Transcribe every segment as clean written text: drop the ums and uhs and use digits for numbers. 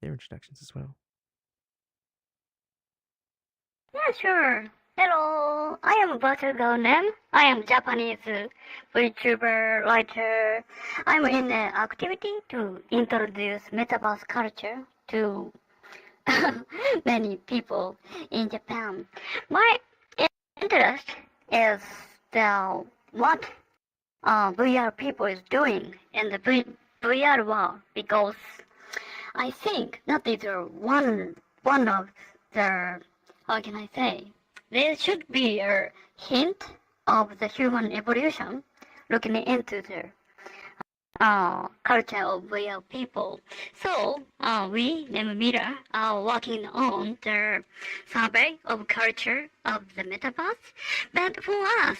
their introductions as well. Yeah, sure. Hello, I am Basugo Nem. I am Japanese VTuber writer. I'm in an activity to introduce Metaverse culture to many people in Japan. My interest is the what VR people is doing in the VR world because I think that is one of the how can I say there should be a hint of the human evolution looking into the culture of real people. So we, named Mila, are working on the survey of culture of the metaverse. But for us,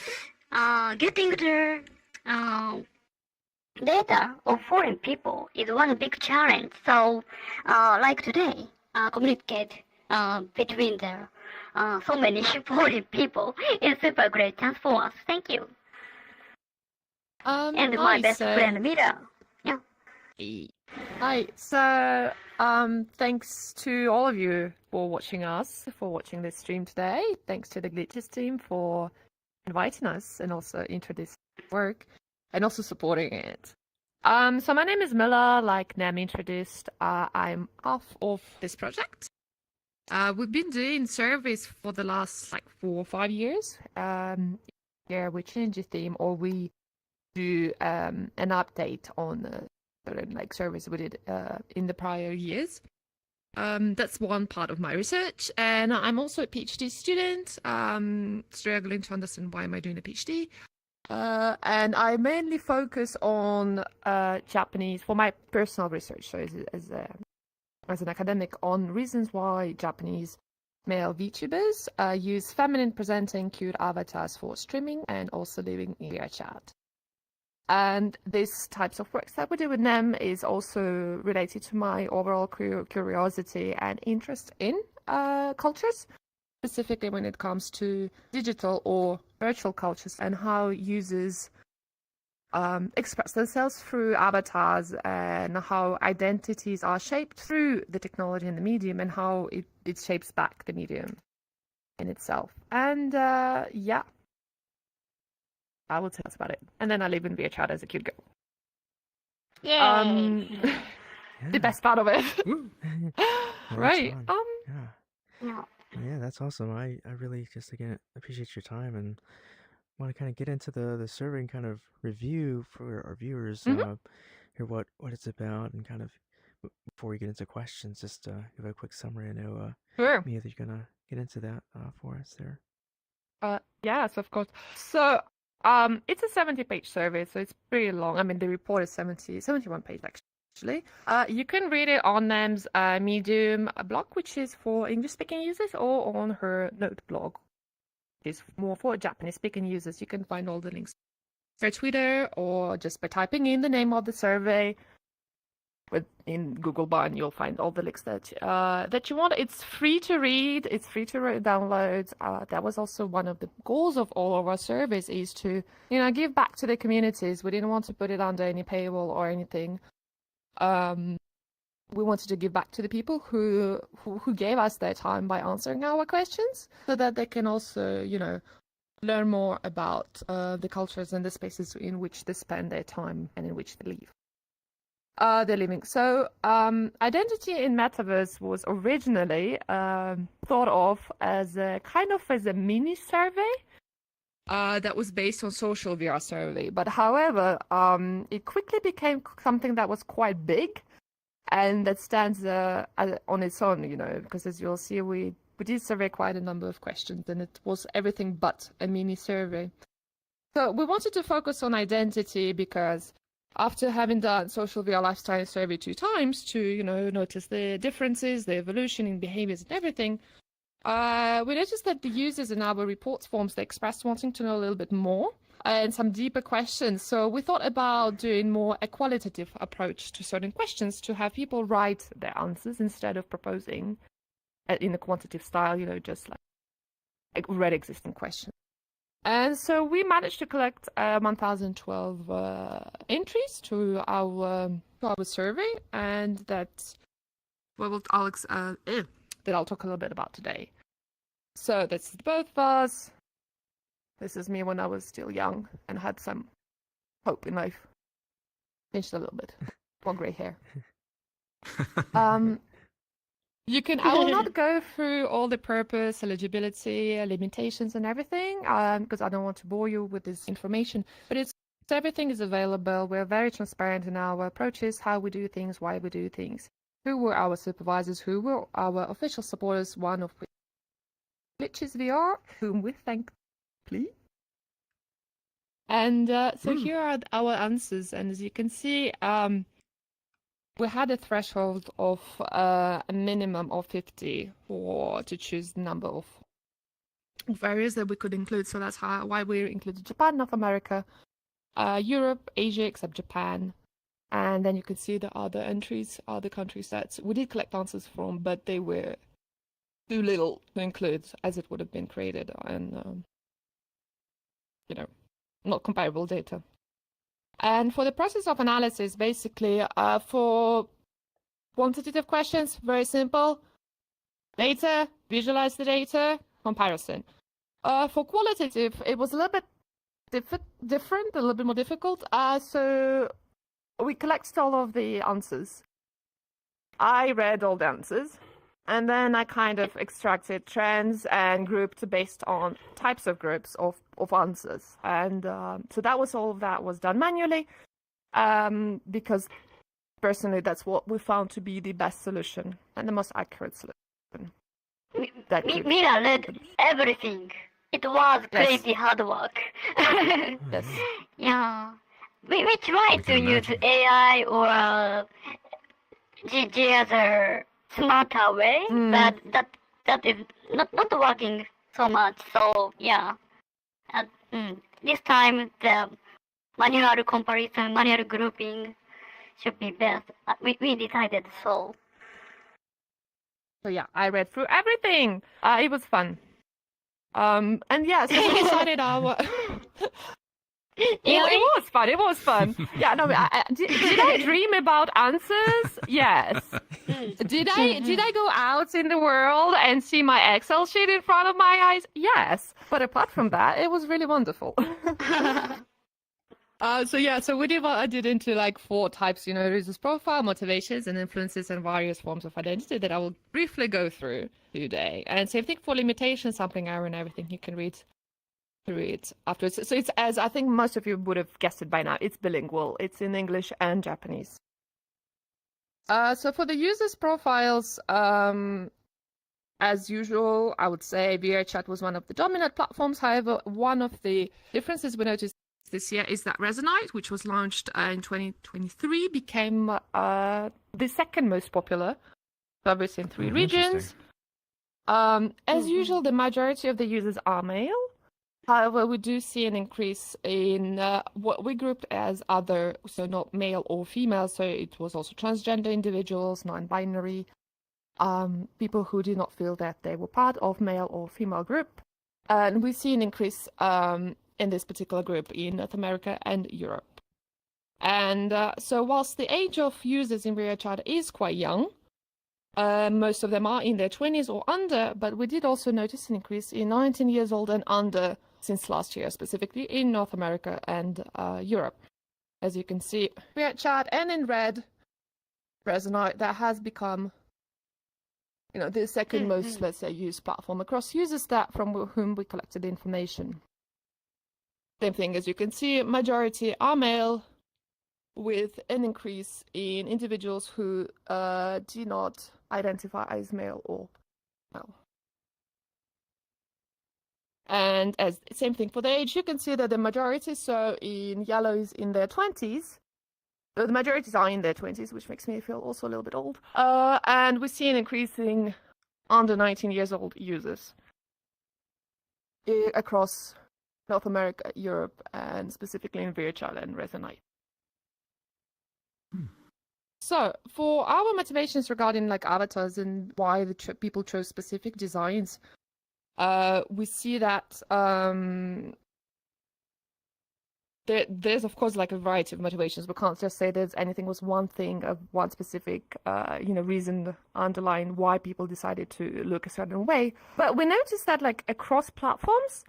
getting the uh, data of foreign people is one big challenge. So, like today, communicate between the so many foreign people is super great chance for us. Thank you. And my Hi. best friend Mira. Yeah. Hi. So, thanks to all of you for watching this stream today. Thanks to the Glitches team for inviting us and also introducing work and also supporting it. So my name is Mila, like Nam introduced. I'm half of this project. We've been doing surveys for the last like 4 or 5 years. Yeah, we change the theme or we do an update on certain like surveys we did in the prior years. That's one part of my research, and I'm also a PhD student. Struggling to understand why am I doing a PhD. And I mainly focus on Japanese for my personal research, so as an academic, on reasons why Japanese male VTubers use feminine presenting cute avatars for streaming and also living in their chat. And these types of works that we do with them is also related to my overall curiosity and interest in cultures, specifically when it comes to digital or virtual cultures and how users express themselves through avatars and how identities are shaped through the technology and the medium and how it shapes back the medium in itself. And yeah, I will tell us about it. And then I live in VHR as a cute girl. Yay. The best part of it. Right. Yeah. Yeah, that's awesome. I really just again appreciate your time and want to kind of get into the survey and kind of review for our viewers, hear what it's about and kind of before we get into questions, just give a quick summary. I know Sure. Mia, that you're gonna get into that for us there. Yes, of course. So it's a 70-page survey, so it's pretty long. I mean, the report is 71 pages actually. You can read it on Nam's Medium blog, which is for English-speaking users, or on her Note blog, which is more for Japanese-speaking users. You can find all the links her Twitter or just by typing in the name of the survey in Google Bard, you'll find all the links that you want. It's free to read. It's free to download. That was also one of the goals of all of our surveys, is to give back to the communities. We didn't want to put it under any paywall or anything. We wanted to give back to the people who gave us their time by answering our questions, so that they can also learn more about the cultures and the spaces in which they spend their time and in which they live. They're living. So identity in Metaverse was originally thought of as a mini survey that was based on social VR survey. But however, it quickly became something that was quite big and that stands on its own, because as you'll see, we did survey quite a number of questions and it was everything but a mini survey. So we wanted to focus on identity because after having done social VR lifestyle survey 2 times to, notice the differences, the evolution in behaviors and everything, we noticed that the users in our reports forms, they expressed wanting to know a little bit more and some deeper questions. So we thought about doing more a qualitative approach to certain questions to have people write their answers instead of proposing in a quantitative style, just like read existing questions. And so we managed to collect 1,012 entries to our survey, and that that I'll talk a little bit about today. So this is both of us. This is me when I was still young and had some hope in life. Changed a little bit. More grey hair. I will not go through all the purpose, eligibility, limitations, and everything, because I don't want to bore you with this information. But everything is available. We're very transparent in our approaches, how we do things, why we do things, who were our supervisors, who were our official supporters, one of which Glitches.VR, whom we thank, please. And so here are our answers, and as you can see, we had a threshold of a minimum of 50 to choose the number of areas that we could include. So that's why we included Japan, North America, Europe, Asia, except Japan. And then you can see the other entries, other countries that we did collect answers from, but they were too little to include as it would have been created and, not comparable data. And for the process of analysis, basically, for quantitative questions, very simple. Data, visualize the data, comparison. For qualitative, it was a little bit different, a little bit more difficult. So we collected all of the answers. I read all the answers, and then I kind of extracted trends and grouped based on types of groups of answers. And so that was all of that was done manually, because personally that's what we found to be the best solution and the most accurate solution. Mila read everything. It was crazy hard work. Yes. Yeah. We tried to use AI or GG as a smarter way, but that is not working so much. So yeah, this time the manual comparison, manual grouping should be best. We decided so. So yeah, I read through everything. It was fun. And yeah, so we decided our. It was fun. Yeah, no, did I dream about answers? Yes. Did I go out in the world and see my Excel sheet in front of my eyes? Yes. But apart from that, it was really wonderful. So we did into like 4 types, users profile, motivations, and influences, and various forms of identity that I will briefly go through today. And same thing for limitations, sampling error, and everything. You can read through it afterwards. So it's, as I think most of you would have guessed it by now, it's bilingual. It's in English and Japanese. So for the users' profiles, as usual, I would say VRChat was one of the dominant platforms. However, one of the differences we noticed this year is that Resonate, which was launched in 2023, became the second most popular service in 3 regions. As usual, the majority of the users are male. However, we do see an increase in what we grouped as other, so not male or female, so it was also transgender individuals, non-binary, people who do not feel that they were part of male or female group. And we see an increase in this particular group in North America and Europe. And so whilst the age of users in VRChat is quite young, most of them are in their 20s or under, but we did also notice an increase in 19 years old and under since last year, specifically in North America and Europe. As you can see, VRChat and in red, Resonate, that has become the second most, let's say, used platform across users that from whom we collected the information. Same thing, as you can see, majority are male, with an increase in individuals who do not identify as male or female. And as same thing for the age, you can see that the majority, so in yellow, is in their 20s. The majorities are in their 20s, which makes me feel also a little bit old. And we see an increasing under 19 years old users across North America, Europe, and specifically in VRChat and Resonate. So for our motivations regarding like avatars and why the people chose specific designs, we see that there's of course like a variety of motivations. We can't just say there's anything was one thing of one specific reason underlying why people decided to look a certain way. But we noticed that like across platforms,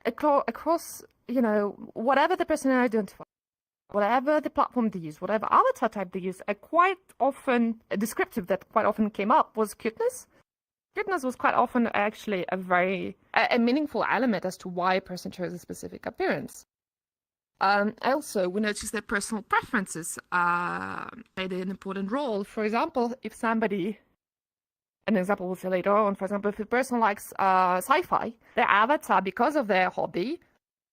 across whatever the person identifies, whatever the platform they use, whatever avatar type they use, a descriptive that quite often came up was cuteness. Cuteness was quite often actually a meaningful element as to why a person chose a specific appearance. Also, we noticed that personal preferences played an important role. For example, if somebody, an example we'll see later on, for example, if a person likes sci-fi, their avatar, because of their hobby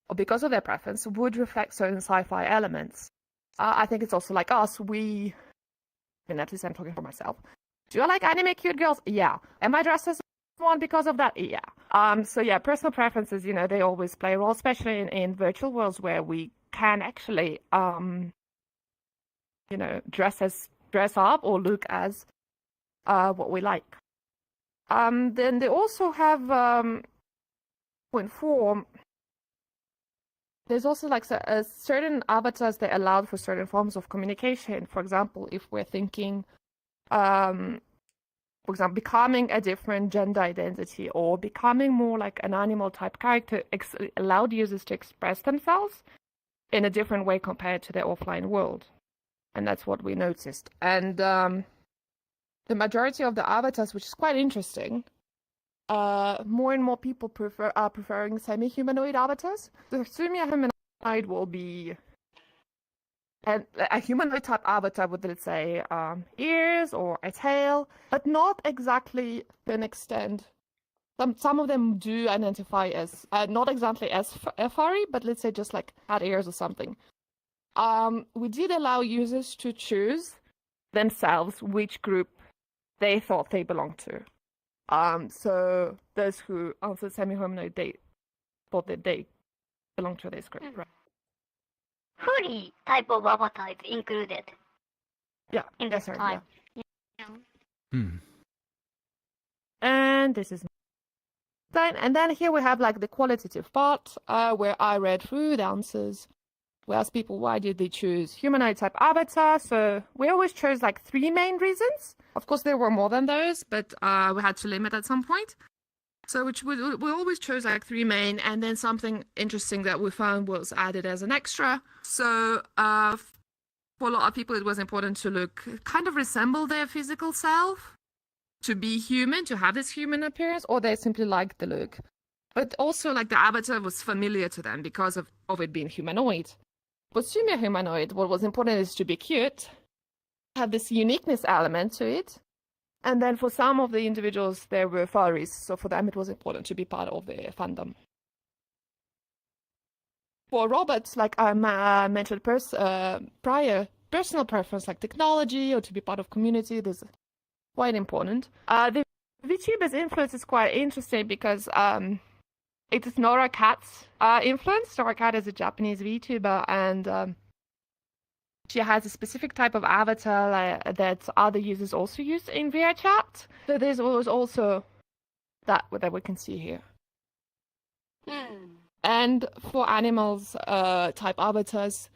or because of their preference, would reflect certain sci-fi elements. I think it's also like us, at least I'm talking for myself. Do I like anime cute girls? Yeah. Am I dressed as one because of that? Yeah. So yeah, personal preferences, they always play a role, especially in virtual worlds where we can actually, dress up or look as what we like. Then they also have point 4. There's also like certain avatars that allowed for certain forms of communication. For example, if we're thinking, for example, becoming a different gender identity or becoming more like an animal type character allowed users to express themselves in a different way compared to their offline world. And that's what we noticed. And the majority of the avatars, which is quite interesting, more and more people are preferring semi-humanoid avatars. The semi-humanoid will be a humanoid type avatar with, let's say, ears or a tail, but not exactly to an extent. Some of them do identify as not exactly as furry, but let's say just like had ears or something. We did allow users to choose themselves which group they thought they belonged to. So those who answered semi-humanoid, they thought that they belonged to this group. Right? Furry type of avatar is included. Yeah. In this type. Yeah. And this is. And then here we have like the qualitative part, where I read through the answers. We asked people why did they choose humanoid type avatar. So we always chose like 3 main reasons. Of course, there were more than those, but we had to limit at some point. So we always chose like 3 main, and then something interesting that we found was added as an extra. So for a lot of people, it was important to kind of resemble their physical self, to be human, to have this human appearance, or they simply liked the look. But also like the avatar was familiar to them because of it being humanoid. But semi-humanoid, what was important is to be cute, have this uniqueness element to it. And then for some of the individuals, there were furries, so for them it was important to be part of the fandom. For robots, like I mentioned prior, personal preference like technology or to be part of community, this is quite important. The VTuber's influence is quite interesting because it is Nora Kat's influence. Nora Kat is a Japanese VTuber, and she has a specific type of avatar that other users also use in VR chat. So there's also that we can see here. And for animals type avatars,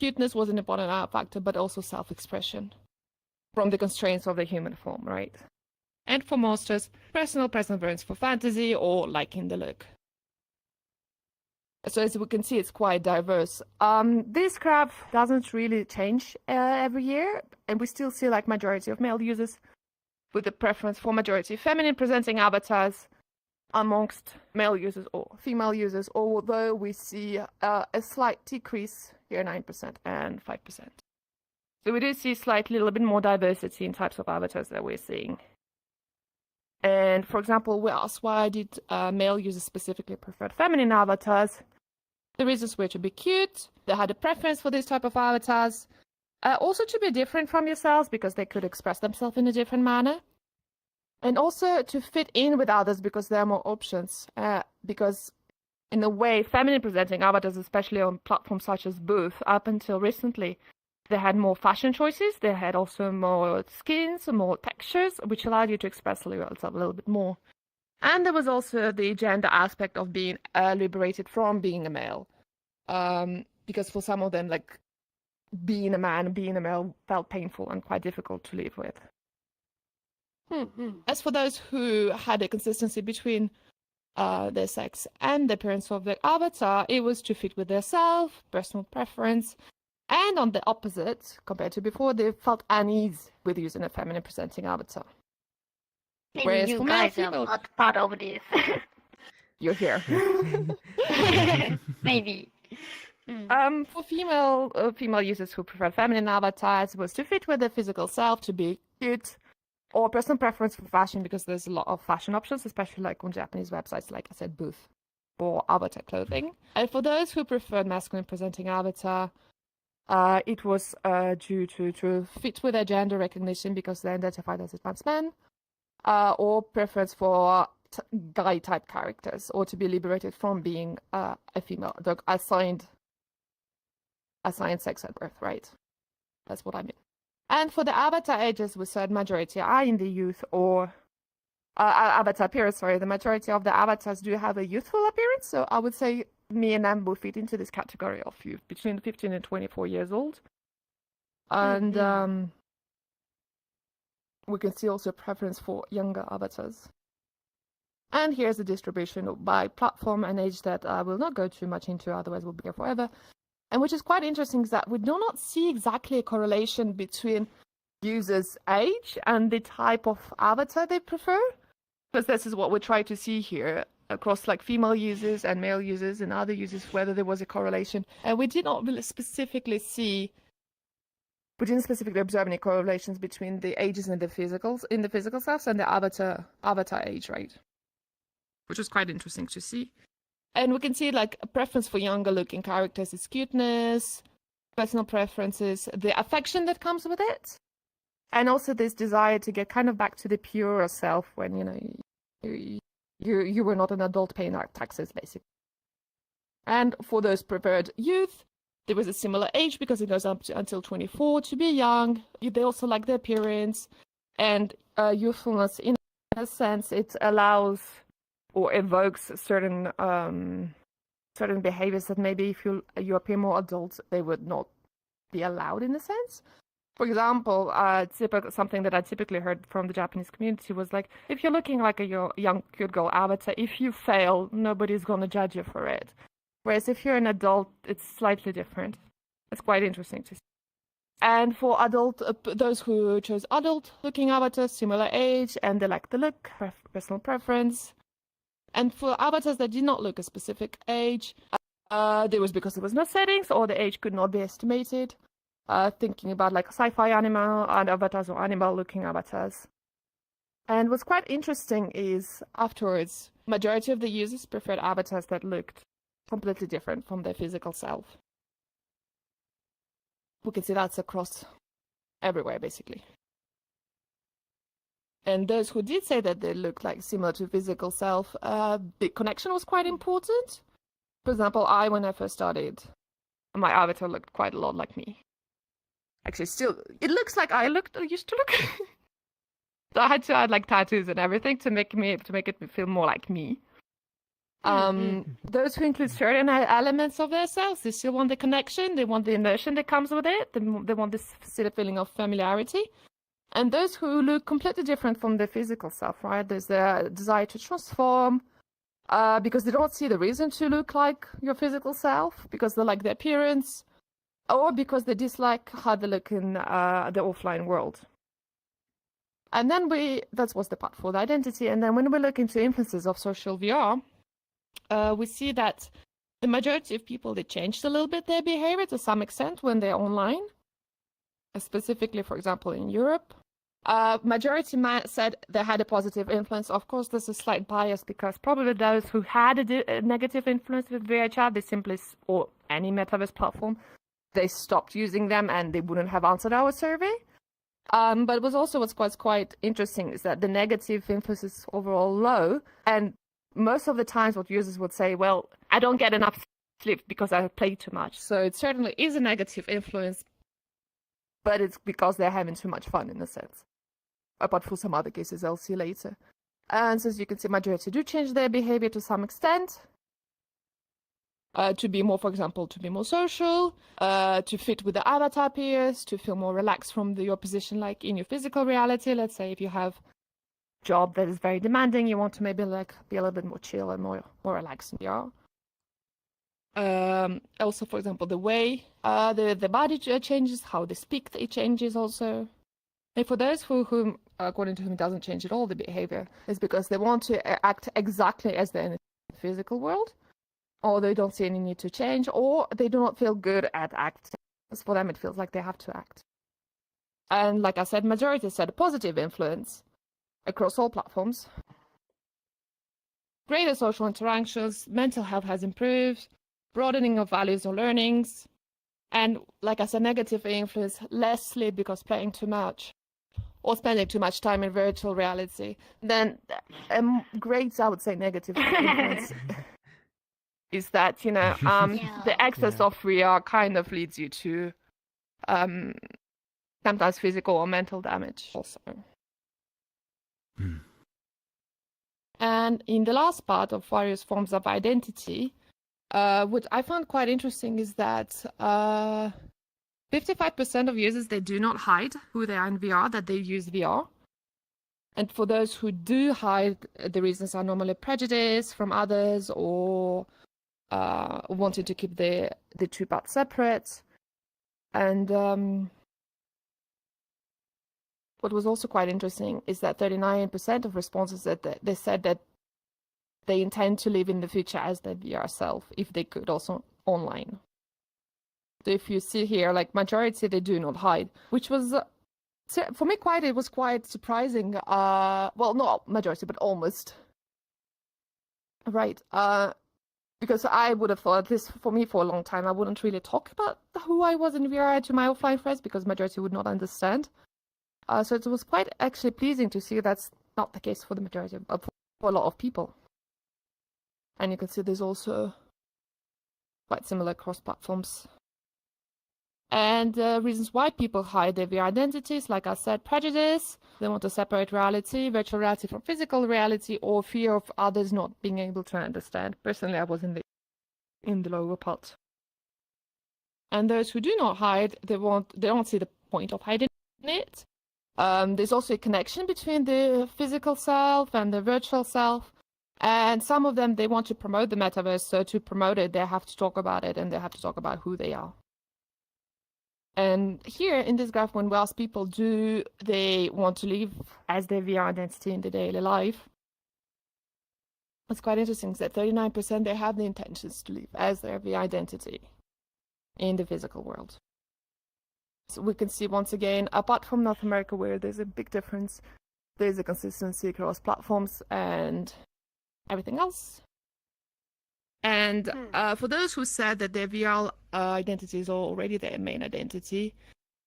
cuteness was an important factor, but also self-expression from the constraints of the human form, right? And for monsters, personal preference for fantasy or liking the look. So as we can see, it's quite diverse. This graph doesn't really change every year, and we still see like majority of male users with a preference for majority feminine presenting avatars amongst male users or female users, although we see a slight decrease here, 9% and 5%. So we do see slightly a little bit more diversity in types of avatars that we're seeing. And for example, we asked why did male users specifically prefer feminine avatars. The reasons were to be cute, they had a preference for this type of avatars, also to be different from yourselves because they could express themselves in a different manner, and also to fit in with others because there are more options, because in a way, feminine presenting avatars, especially on platforms such as Booth, up until recently, they had more fashion choices, they had also more skins, more textures, which allowed you to express yourself a little bit more. And there was also the gender aspect of being liberated from being a male. because for some of them, like being a man, being a male felt painful and quite difficult to live with. As for those who had a consistency between their sex and the appearance of their avatar, it was to fit with their self, personal preference, and on the opposite, compared to before, they felt unease with using a feminine presenting avatar. Maybe Whereas you for male guys are female, not part of this. you're here. Maybe. For female users who prefer feminine avatars, was to fit with their physical self, to be cute, or personal preference for fashion, because there's a lot of fashion options, especially like on Japanese websites, like I said, Booth, for avatar clothing. And for those who preferred masculine presenting avatar, it was due to fit with their gender recognition because they identified as advanced men, or preference for guy-type characters, or to be liberated from being a female, the assigned sex at birth, right? That's what I mean. And for the avatar ages, we said majority are in the youth or avatar appearance. Sorry, the majority of the avatars do have a youthful appearance. So I would say me and Ambu fit into this category of youth, between 15 and 24 years old. And we can see also preference for younger avatars. And here's the distribution by platform and age that I will not go too much into, otherwise we'll be here forever. And which is quite interesting is that we do not see exactly a correlation between users' age and the type of avatar they prefer, because this is what we try to see here across like female users and male users and other users, whether there was a correlation. And we did not really specifically observe any correlations between the ages and the physicals in the physical selves and the avatar age, right? Which was quite interesting to see. And we can see like a preference for younger looking characters is cuteness, personal preferences, the affection that comes with it, and also this desire to get kind of back to the purer self when, you know, you were not an adult paying taxes, basically. And for those preferred youth, there was a similar age because it goes up to until 24 to be young. They also like the appearance and youthfulness. In a sense, it allows or evokes certain behaviors that maybe if you appear more adult, they would not be allowed in a sense. For example, something that I typically heard from the Japanese community was like, if you're looking like a young cute girl avatar, if you fail, nobody's going to judge you for it. Whereas if you're an adult, it's slightly different. It's quite interesting to see. And for adult, those who chose adult-looking avatars, similar age, and they like the look, personal preference. And for avatars that did not look a specific age, there was because there was no settings or the age could not be estimated. Thinking about like sci-fi animal and avatars or animal-looking avatars. And what's quite interesting is afterwards, majority of the users preferred avatars that looked completely different from their physical self. We can see that's across everywhere, basically. And those who did say that they looked like similar to physical self, the connection was quite important. For example, when I first started, my avatar looked quite a lot like me. Actually, still, it looks like I used to look. So I had to add like tattoos and everything to make it feel more like me. Those who include certain elements of themselves, they still want the connection, they want the immersion that comes with it, they want this feeling of familiarity. And those who look completely different from their physical self, right? There's a desire to transform, because they don't see the reason to look like your physical self, because they like the appearance, or because they dislike how they look in the offline world. And then that was the part for the identity. And then when we look into influences of social VR, we see that the majority of people, they changed a little bit their behavior to some extent when they're online. Specifically, for example, in Europe. Majority said they had a positive influence. Of course, there's a slight bias because probably those who had a negative influence with VHR, they simply, or any Metaverse platform, they stopped using them and they wouldn't have answered our survey. But what's quite interesting is that the negative influence is overall low. And most of the times what users would say, well, I don't get enough sleep because I play too much. So it certainly is a negative influence, but it's because they're having too much fun in a sense. Apart from some other cases I'll see later. And so as you can see, majority do change their behavior to some extent. to be more, for example, to be more social, to fit with the avatar peers, to feel more relaxed from your position, like in your physical reality. Let's say if you have a job that is very demanding, you want to maybe like be a little bit more chill and more relaxed in VR. Also, for example, the way the body changes, how they speak, it changes also. And for those whom, according to whom, it doesn't change at all, the behavior is because they want to act exactly as they're in the physical world, or they don't see any need to change, or they do not feel good at acting. For them, it feels like they have to act. And like I said, majority said a positive influence across all platforms. Greater social interactions, mental health has improved, broadening of values or learnings, and like I said, negative influence, less sleep because playing too much, or spending too much time in virtual reality. Then great, I would say, negative influence is that, you know, the excess of VR kind of leads you to sometimes physical or mental damage also. And in the last part of various forms of identity, what I found quite interesting is that 55% of users, they do not hide who they are in VR, that they use VR. And for those who do hide, the reasons are normally prejudice from others or wanting to keep the two parts separate. And what was also quite interesting is that 39% of responses that they said that they intend to live in the future as their VR self, if they could, also online. So if you see here, like majority, they do not hide, which was for me it was quite surprising. Well, not majority, but almost. Right. Because I would have thought this for me for a long time. I wouldn't really talk about who I was in VR to my offline friends because majority would not understand. So it was quite actually pleasing to see that's not the case for the majority for a lot of people. And you can see there's also quite similar cross platforms. And reasons why people hide their VR identities, like I said, prejudice, they want to separate reality, virtual reality from physical reality, or fear of others not being able to understand. Personally, I was in the lower part. And those who do not hide, they don't see the point of hiding it. There's also a connection between the physical self and the virtual self. And some of them, they want to promote the metaverse. So to promote it, they have to talk about it and they have to talk about who they are. And here in this graph, when we ask people, do they want to live as their VR identity in their daily life? What's quite interesting is that 39% they have the intentions to live as their VR identity in the physical world. So we can see once again, apart from North America, where there's a big difference, there's a consistency across platforms and everything else. And for those who said that their VR identity is already their main identity,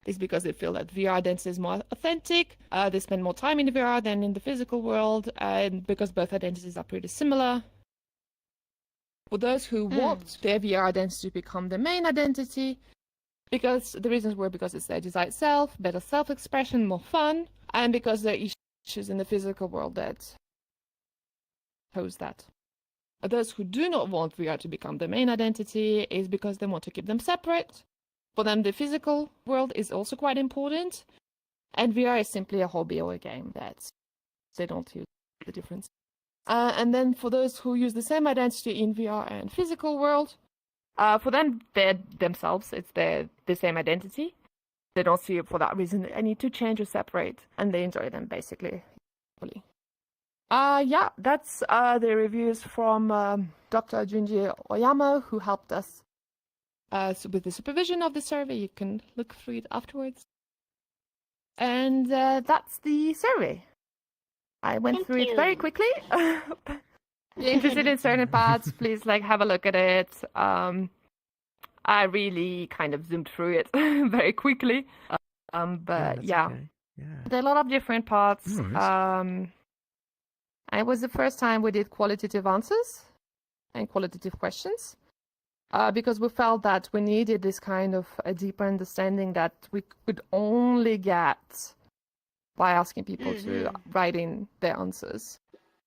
it's because they feel that VR identity is more authentic. They spend more time in the VR than in the physical world, and because both identities are pretty similar. For those who want their VR identity to become their main identity, because the reasons were because it's their desired self, better self-expression, more fun, and because there are issues in the physical world that pose that. Those who do not want VR to become their main identity is because they want to keep them separate. For them, the physical world is also quite important, and VR is simply a hobby or a game that they don't use the difference. And then for those who use the same identity in VR and physical world, for them, they're themselves, it's the same identity. They don't see it for that reason they need to change or separate, and they enjoy them basically equally. Yeah, that's the reviews from Dr. Junji Oyama, who helped us with the supervision of the survey. You can look through it afterwards. And that's the survey. I went through it very quickly. If you're interested in certain parts, please have a look at it. I really kind of zoomed through it very quickly. But yeah, okay. there are a lot of different parts. It was the first time we did qualitative answers and qualitative questions because we felt that we needed this kind of a deeper understanding that we could only get by asking people to write in their answers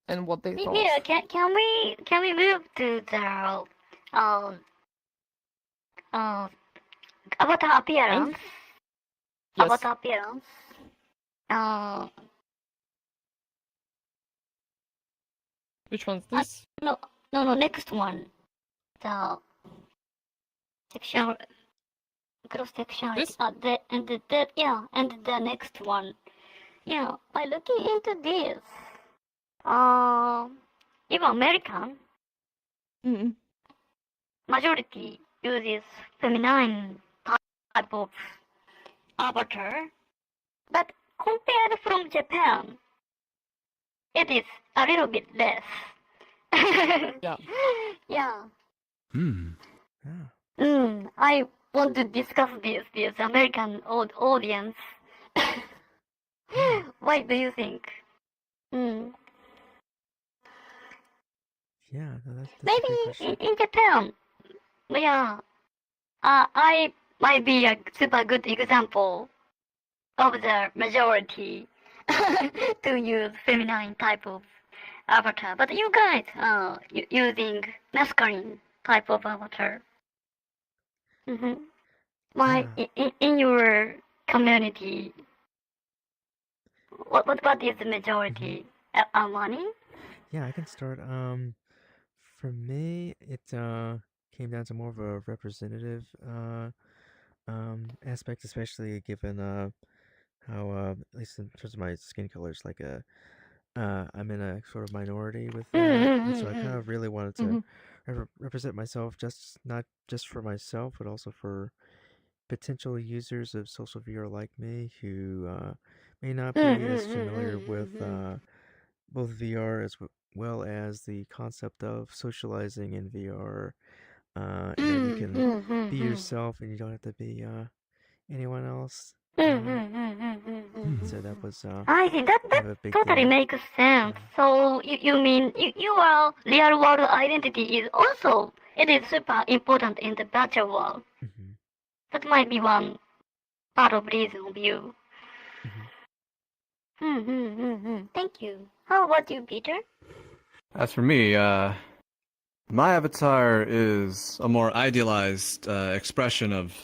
and what they thought. Yeah, can we move to the avatar appearance. Yes. Avatar appearance. Which one's this? No, next one. The sexual cross-sectionality. This? And the next one. Yeah, by looking into this, even American majority uses feminine type of avatar, but compared from Japan, it is a little bit less. Yeah. Yeah. Yeah. I want to discuss this with American audience. What do you think? Yeah, no, that's a Maybe great question. in Japan, yeah, I might be a super good example of the majority to use feminine type of avatar, but you guys are using masculine type of avatar. Why in your community? What is the majority? Money? Yeah, I can start. For me, it came down to more of a representative aspect, especially given how at least in terms of my skin colors, like I'm in a sort of minority with that, and so I kind of really wanted to represent myself, just not just for myself, but also for potential users of social VR like me who may not be as familiar with both VR as well as the concept of socializing in VR, and that you can be yourself and you don't have to be anyone else. So that was I see that kind of a big totally deal. makes sense. So you mean your real world identity is also it is super important in the virtual world. That might be one part of reason of you. Thank you. How about you, Peter? As for me, my avatar is a more idealized expression of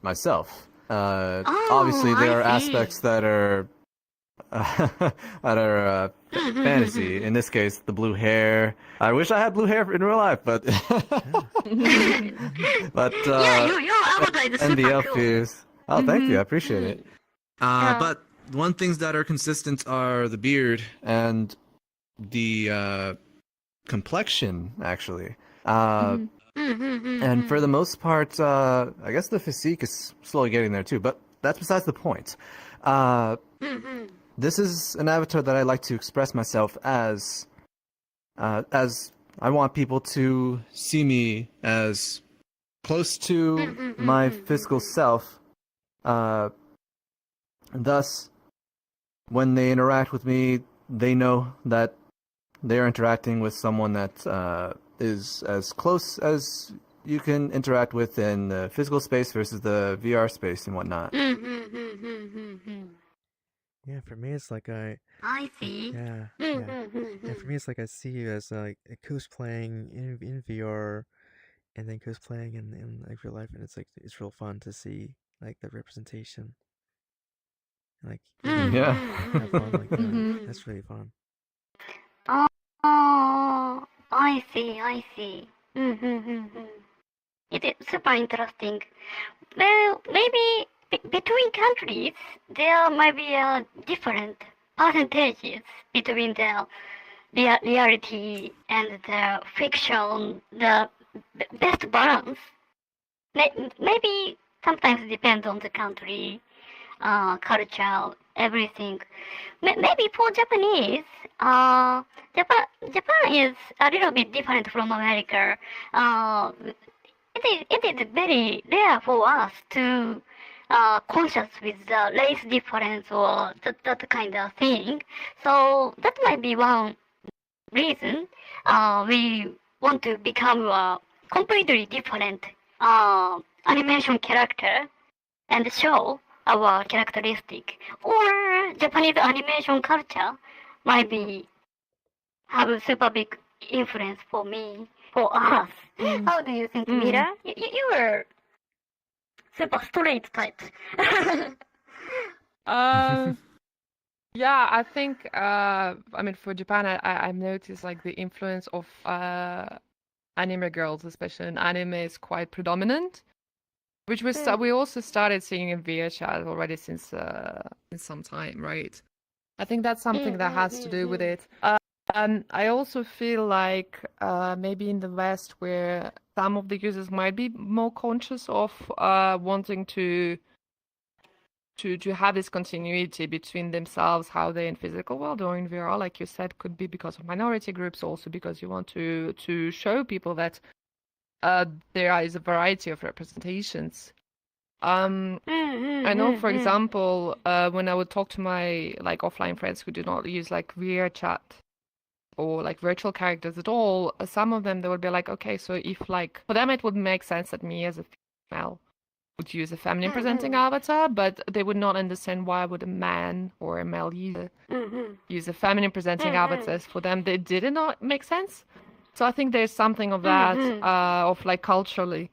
myself. Obviously, there are I see. aspects that are fantasy. In this case, the blue hair. I wish I had blue hair in real life, but but Yeah, your avatar is and the super elf cool. ears. Oh, thank you, I appreciate it. But one things that are consistent are the beard and the complexion, actually. And for the most part, I guess the physique is slowly getting there too, but that's besides the point. This is an avatar that I like to express myself as I want people to see me as close to my physical self. Thus, when they interact with me, they know that they're interacting with someone that is as close as you can interact with in the physical space versus the VR space and whatnot. Yeah, for me it's like I see. yeah. Yeah, for me it's like I see you as like cosplaying in VR and then cosplaying in like real life, and it's like it's real fun to see like the representation. Like Yeah. have fun like that. That's really fun. Oh, I see. It is super interesting. Well, maybe between countries there might be different percentages between the reality and the fiction. The best balance maybe sometimes depends on the country, culture, everything. Maybe for Japanese, Japan is a little bit different from America. It is very rare for us to conscious with the race difference or that kind of thing. So that might be one reason we want to become a completely different animation character and show our characteristic. Or Japanese animation culture might be have a super big influence for me, for us. How do you think, Mira? You were super straight type. Yeah, I think I mean for Japan, I've noticed like the influence of anime girls, especially in anime, is quite predominant, which we also started seeing in VRChat already since some time, right? I think that's something that has to do with it. I also feel like maybe in the West, where some of the users might be more conscious of wanting to have this continuity between themselves, how they're in physical world or in VR, like you said, could be because of minority groups, also because you want to show people that there is a variety of representations. I know, for example, when I would talk to my like offline friends who do not use like VR chat or like virtual characters at all, some of them they would be like, okay, so if like for them it would make sense that me as a female would use a feminine presenting avatar, but they would not understand why would a man or a male user use a feminine presenting avatar. For them, they did not make sense. So I think there's something of that, of like culturally.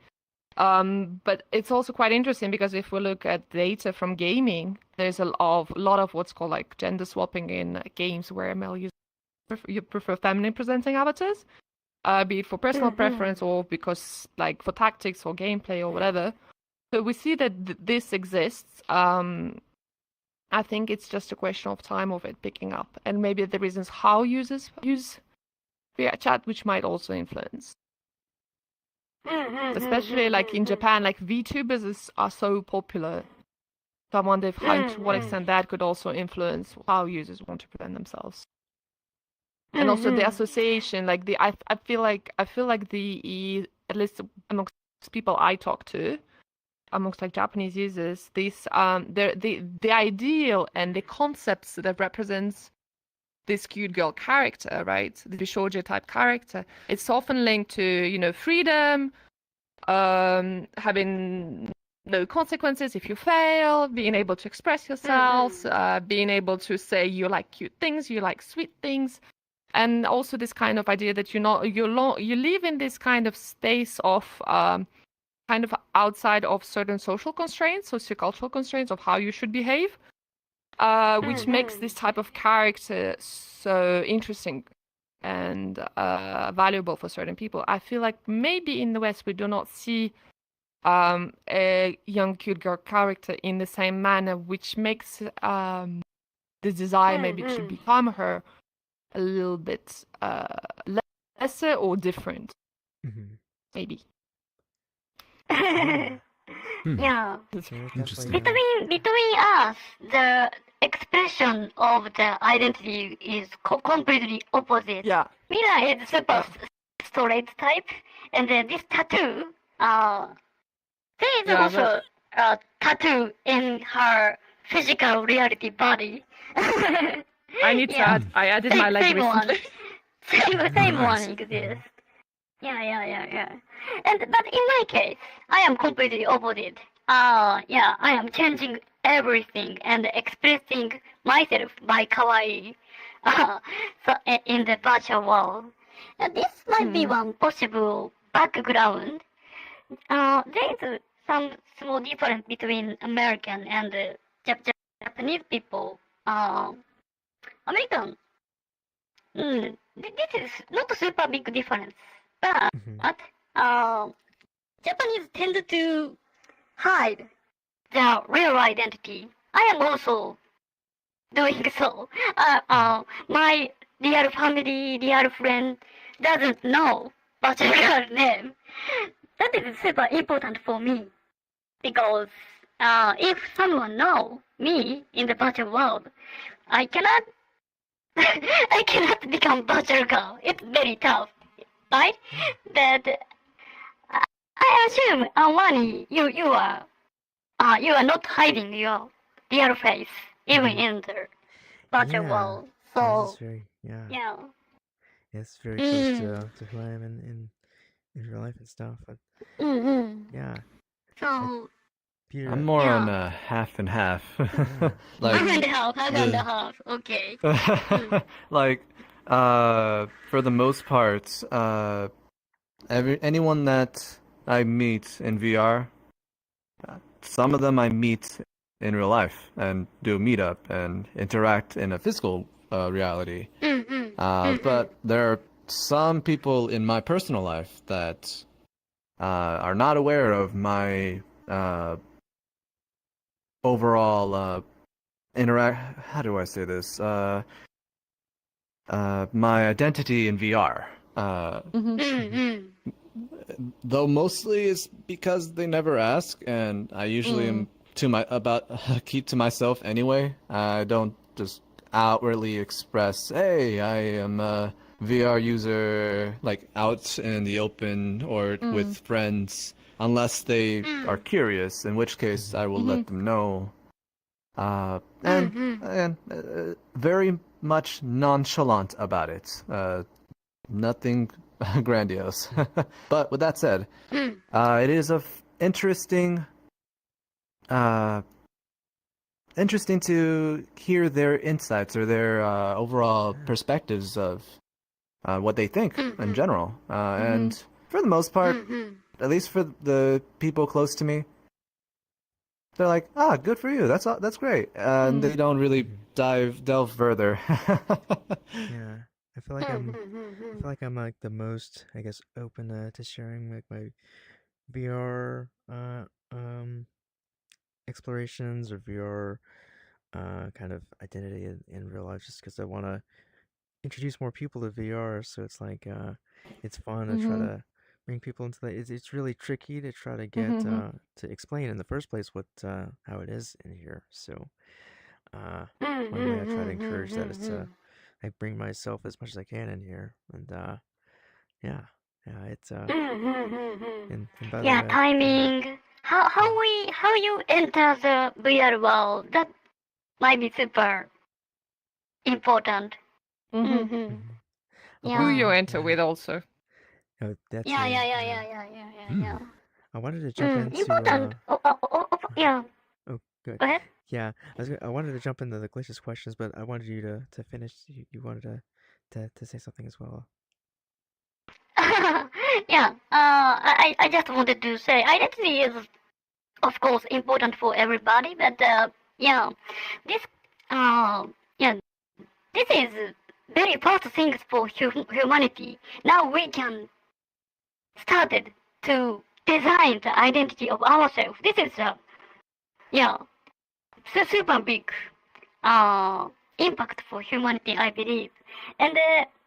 But it's also quite interesting because if we look at data from gaming, there's a lot of what's called like gender swapping in games where male users prefer feminine presenting avatars, be it for personal preference or because like for tactics or gameplay or whatever. So we see that this exists. I think it's just a question of time of it picking up, and maybe the reasons how users use VR chat, which might also influence. Especially like in Japan, like VTubers are so popular. So I wonder if to what extent that could also influence how users want to present themselves. And also the association, like I feel like the at least amongst people I talk to, amongst like Japanese users, this the ideal and the concepts that represents this cute girl character, right? The shoujo type character. It's often linked to, freedom, having no consequences if you fail, being able to express yourselves, being able to say you like cute things, you like sweet things. And also this kind of idea that you live in this kind of space of kind of outside of certain social constraints, sociocultural constraints of how you should behave, which makes this type of character so interesting and valuable for certain people. I feel like maybe in the West we do not see a young cute girl character in the same manner, which makes the desire maybe to become her a little bit lesser or different, maybe. Yeah. Interesting. Between us, the expression of the identity is completely opposite. Yeah. Mila is super straight type, and then this tattoo, there is also a tattoo in her physical reality body. I need to add. I added my leg recently. Same one exists. Yeah. But in my case, I am completely opposite. I am changing everything and expressing myself by kawaii. So in the virtual world, this might be one possible background. There is some small difference between American and Japanese people. American, this is not a super big difference, but Japanese tend to hide their real identity. I am also doing so. My real family, real friend doesn't know what's your real name. That is super important for me because if someone know me in the virtual world, I cannot become virtual girl. It's very tough, right? But I assume, Wani, you are not hiding your real face even in the virtual world. So yeah. It's very close to who I am in real life and stuff. But yeah. So Peter, I'm more on half and half. half and half. Okay. Like, for the most part, anyone that I meet in VR, some of them I meet in real life and do a meetup and interact in a physical reality. But there are some people in my personal life that are not aware of my overall how do I say this? My identity in VR. Though mostly it's because they never ask, and I usually am keep to myself anyway. I don't just outwardly express, "Hey, I am a VR user," like out in the open or with friends, unless they are curious. In which case, I will let them know. And very much nonchalant about it. Nothing grandiose. But with that said, it is interesting to hear their insights or their overall perspectives of what they think in general. And for the most part, at least for the people close to me, they're like, good for you. That's great. And they don't really delve further. Yeah, I feel like I'm like the most, I guess, open to sharing like my VR explorations or VR kind of identity in real life, just because I want to introduce more people to VR. So it's like it's fun to try to bring people into that. It's really tricky to try to get to explain in the first place what how it is in here. So one way I try to encourage that is to I bring myself as much as I can in here, and yeah, yeah, it's and by the Yeah, way, timing. How you enter the VR world, that might be super important. mhm. Who you Yeah. enter with also. Oh, that's Yeah, a yeah, yeah, yeah, yeah, yeah, yeah, yeah. I wanted to jump into Important. Yeah. oh good. Go ahead. Yeah, I wanted to jump into the glitches questions, but I wanted you to finish. You wanted to say something as well. Yeah. I just wanted to say identity is of course important for everybody, but yeah, this yeah, this is very first things for humanity. Now we can started to design the identity of ourselves. This is yeah, super big impact for humanity, I believe. And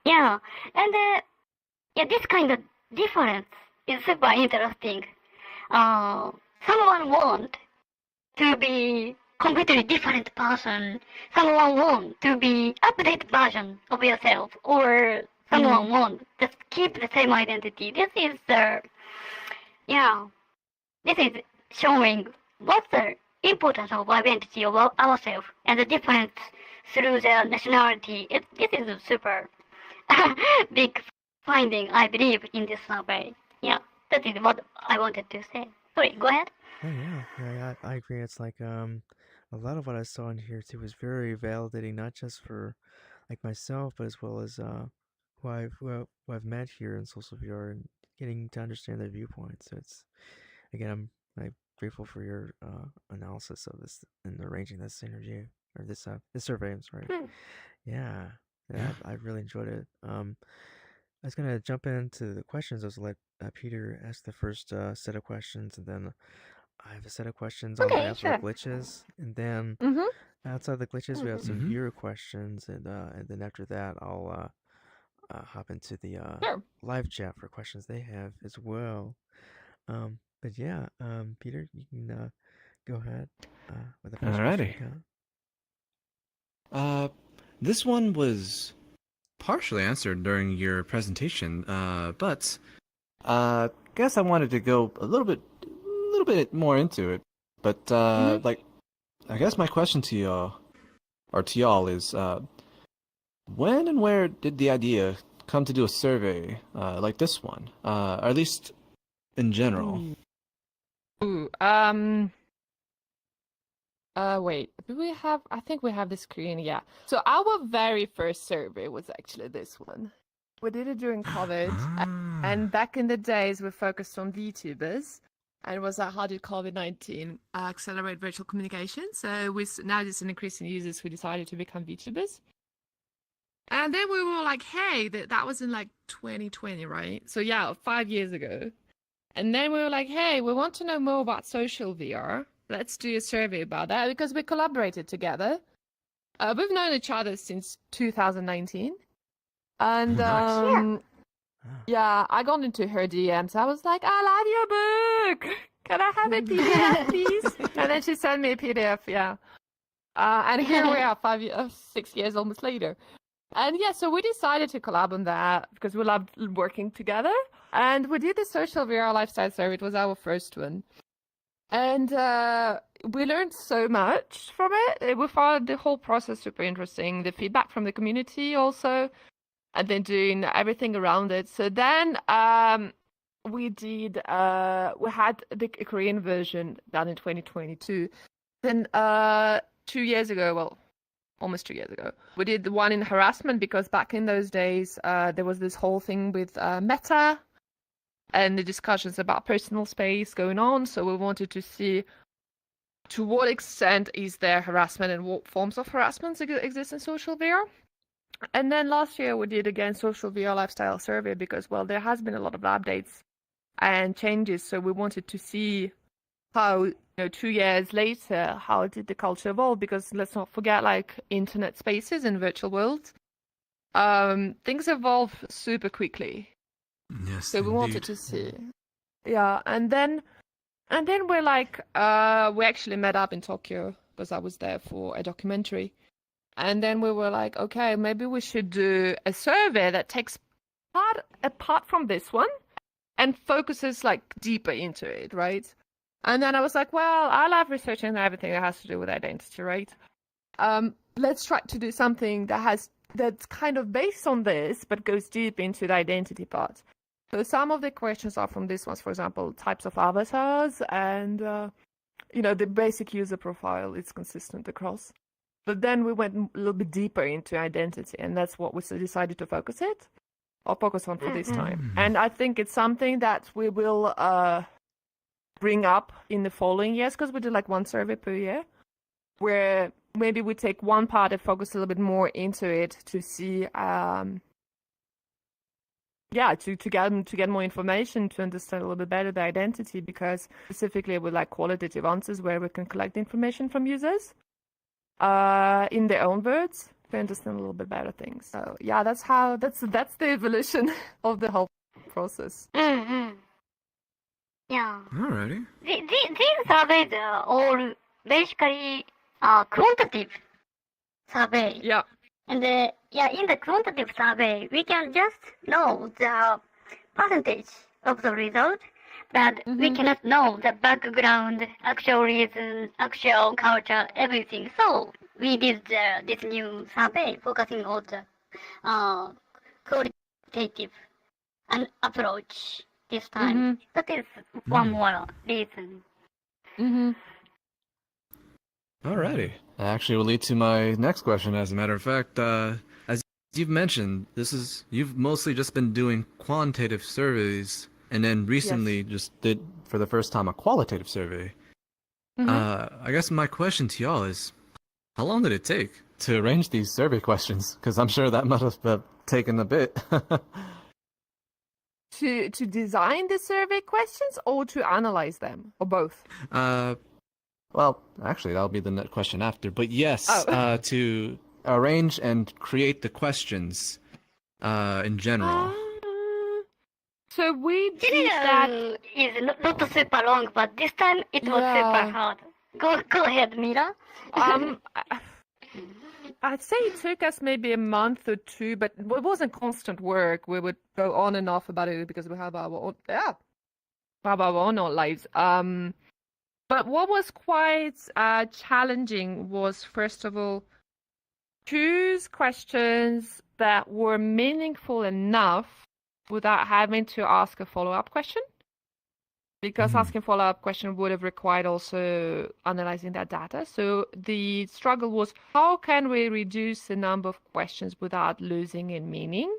yeah, and yeah, this kind of difference is super interesting. Someone want to be completely different person. Someone want to be updated version of yourself, or someone want just keep the same identity. This is the yeah. This is showing what's the importance of identity of ourselves and the difference through their nationality. This is a super big finding, I believe, in this survey. Yeah, that is what I wanted to say. Sorry, go ahead. Oh yeah, I agree. It's like a lot of what I saw in here too was very validating, not just for like myself, but as well as who I've met here in social VR and getting to understand their viewpoints. So it's again, I'm grateful for your analysis of this and arranging this interview or this survey. I'm sorry. Yeah, yeah, I really enjoyed it. I was gonna jump into the questions. I was let Peter ask the first set of questions, and then I have a set of questions on Okay, behalf of the sure. glitches, and then outside the glitches, we have some viewer questions, and then after that, I'll hop into the Sure. live chat for questions they have as well. But yeah, Peter, you can go ahead with the first question Alrighty. you got. This one was partially answered during your presentation, but guess I wanted to go a little bit more into it. But like, I guess my question to y'all is, when and where did the idea come to do a survey like this one, or at least in general? Ooh, wait, do we have, I think we have the screen, yeah. So our very first survey was actually this one. We did it during COVID, and back in the days we focused on VTubers. And it was how did COVID-19 accelerate virtual communication? So now there's an increase in users who decided to become VTubers. And then we were like, hey, that was in like 2020, right? So yeah, 5 years ago. And then we were like, hey, we want to know more about social VR. Let's do a survey about that because we collaborated together. We've known each other since 2019. And yeah, I got into her DMs. I was like, I love your book. Can I have a PDF, please? And then she sent me a PDF, yeah. And here we are, 6 years almost later. And yeah, so we decided to collab on that because we loved working together. And we did the social VR lifestyle survey. It was our first one. And we learned so much from it. We found the whole process super interesting. The feedback from the community also. And then doing everything around it. So then we had the Korean version done in 2022. Then 2 years ago, well, almost 2 years ago, we did the one in harassment because back in those days, there was this whole thing with Meta and the discussions about personal space going on. So we wanted to see to what extent is there harassment and what forms of harassment exist in social VR. And then last year we did again social VR lifestyle survey because, well, there has been a lot of updates and changes. So we wanted to see how, 2 years later, how did the culture evolve? Because let's not forget, like, internet spaces and virtual worlds, things evolve super quickly. Yes, so we indeed. wanted to see. Yeah, and then we're like, we actually met up in Tokyo because I was there for a documentary. And then we were like, okay, maybe we should do a survey that takes part apart from this one and focuses like deeper into it, right? And then I was like, well, I love researching everything that has to do with identity, right? Let's try to do something that's kind of based on this, but goes deep into the identity part. So some of the questions are from this ones, for example, types of avatars and, the basic user profile is consistent across. But then we went a little bit deeper into identity, and that's what we decided to focus on for this time. And I think it's something that we will bring up in the following years, because we do like one survey per year, where maybe we take one part and focus a little bit more into it to see, to get more information, to understand a little bit better the identity, because specifically with like qualitative answers where we can collect information from users. In their own words, to understand a little bit better things. So yeah, that's the evolution of the whole process. Yeah. Alrighty. These surveys are all basically quantitative survey. Yeah. And in the quantitative survey, we can just know the percentage of the result, but we cannot know the background, actual reason, actual culture, everything. So we did this new survey focusing on the qualitative approach this time. That is one more reason. Alrighty. That actually will lead to my next question, as a matter of fact. As you've mentioned, you've mostly just been doing quantitative surveys, and then recently just did, for the first time, a qualitative survey. I guess my question to y'all is, how long did it take to arrange these survey questions? Because I'm sure that must have taken a bit. To design the survey questions or to analyze them, or both? Well, actually, that'll be the next question after. But yes, Oh. to arrange and create the questions in general. So we did that. Is not super long, but this time it was super hard. Go ahead, Mila. I'd say it took us maybe a month or two, but it wasn't constant work. We would go on and off about it because we have our own lives. But what was quite challenging was, first of all, choose questions that were meaningful enough without having to ask a follow-up question. Because asking follow-up question would have required also analyzing that data. So the struggle was, how can we reduce the number of questions without losing in meaning?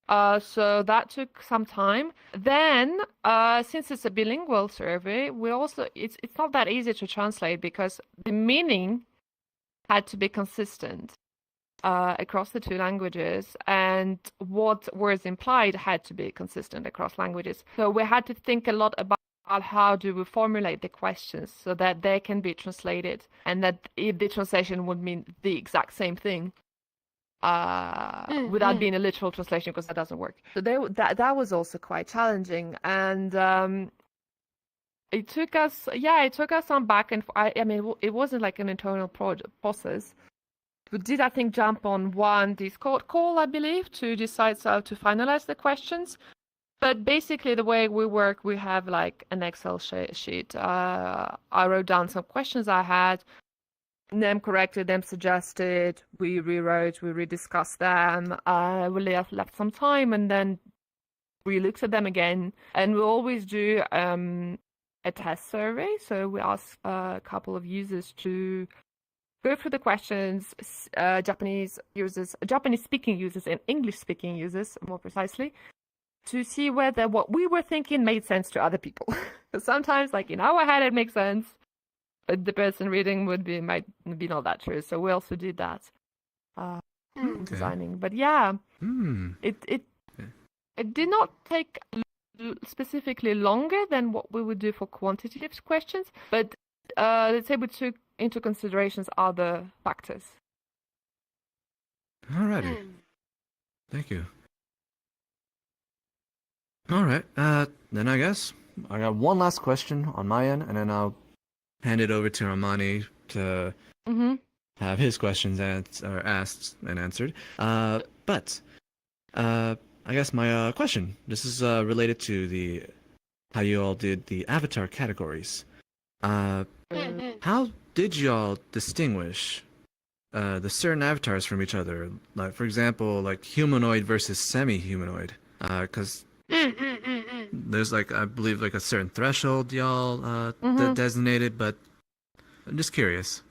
So that took some time. Then, since it's a bilingual survey, it's not that easy to translate because the meaning had to be consistent across the two languages, and what words implied had to be consistent across languages. So we had to think a lot about how do we formulate the questions so that they can be translated, and that if the translation would mean the exact same thing without being a literal translation, because that doesn't work. So that was also quite challenging, and it took us some back and I mean, it wasn't like an internal process. We did, I think, jump on one Discord call, I believe, to decide how to finalize the questions. But basically, the way we work, we have like an Excel sheet. I wrote down some questions I had, them corrected, them suggested, we rewrote, we rediscussed them. We left some time, and then we looked at them again. And we always do a test survey. So we ask a couple of users to go through the questions, Japanese-speaking users and English-speaking users, more precisely, to see whether what we were thinking made sense to other people. Sometimes, like in our head, it makes sense, but the person reading might be not that true. So we also did that designing. But yeah, it did not take specifically longer than what we would do for quantitative questions, but let's say we took into considerations other factors. Alrighty. Thank you. All right. Then I guess I got one last question on my end, and then I'll hand it over to Armani to have his questions asked and answered. But I guess my question. This is related to how you all did the avatar categories. How did y'all distinguish the certain avatars from each other? Like, for example, like humanoid versus semi-humanoid. Because there's like, I believe, like a certain threshold y'all designated, but I'm just curious.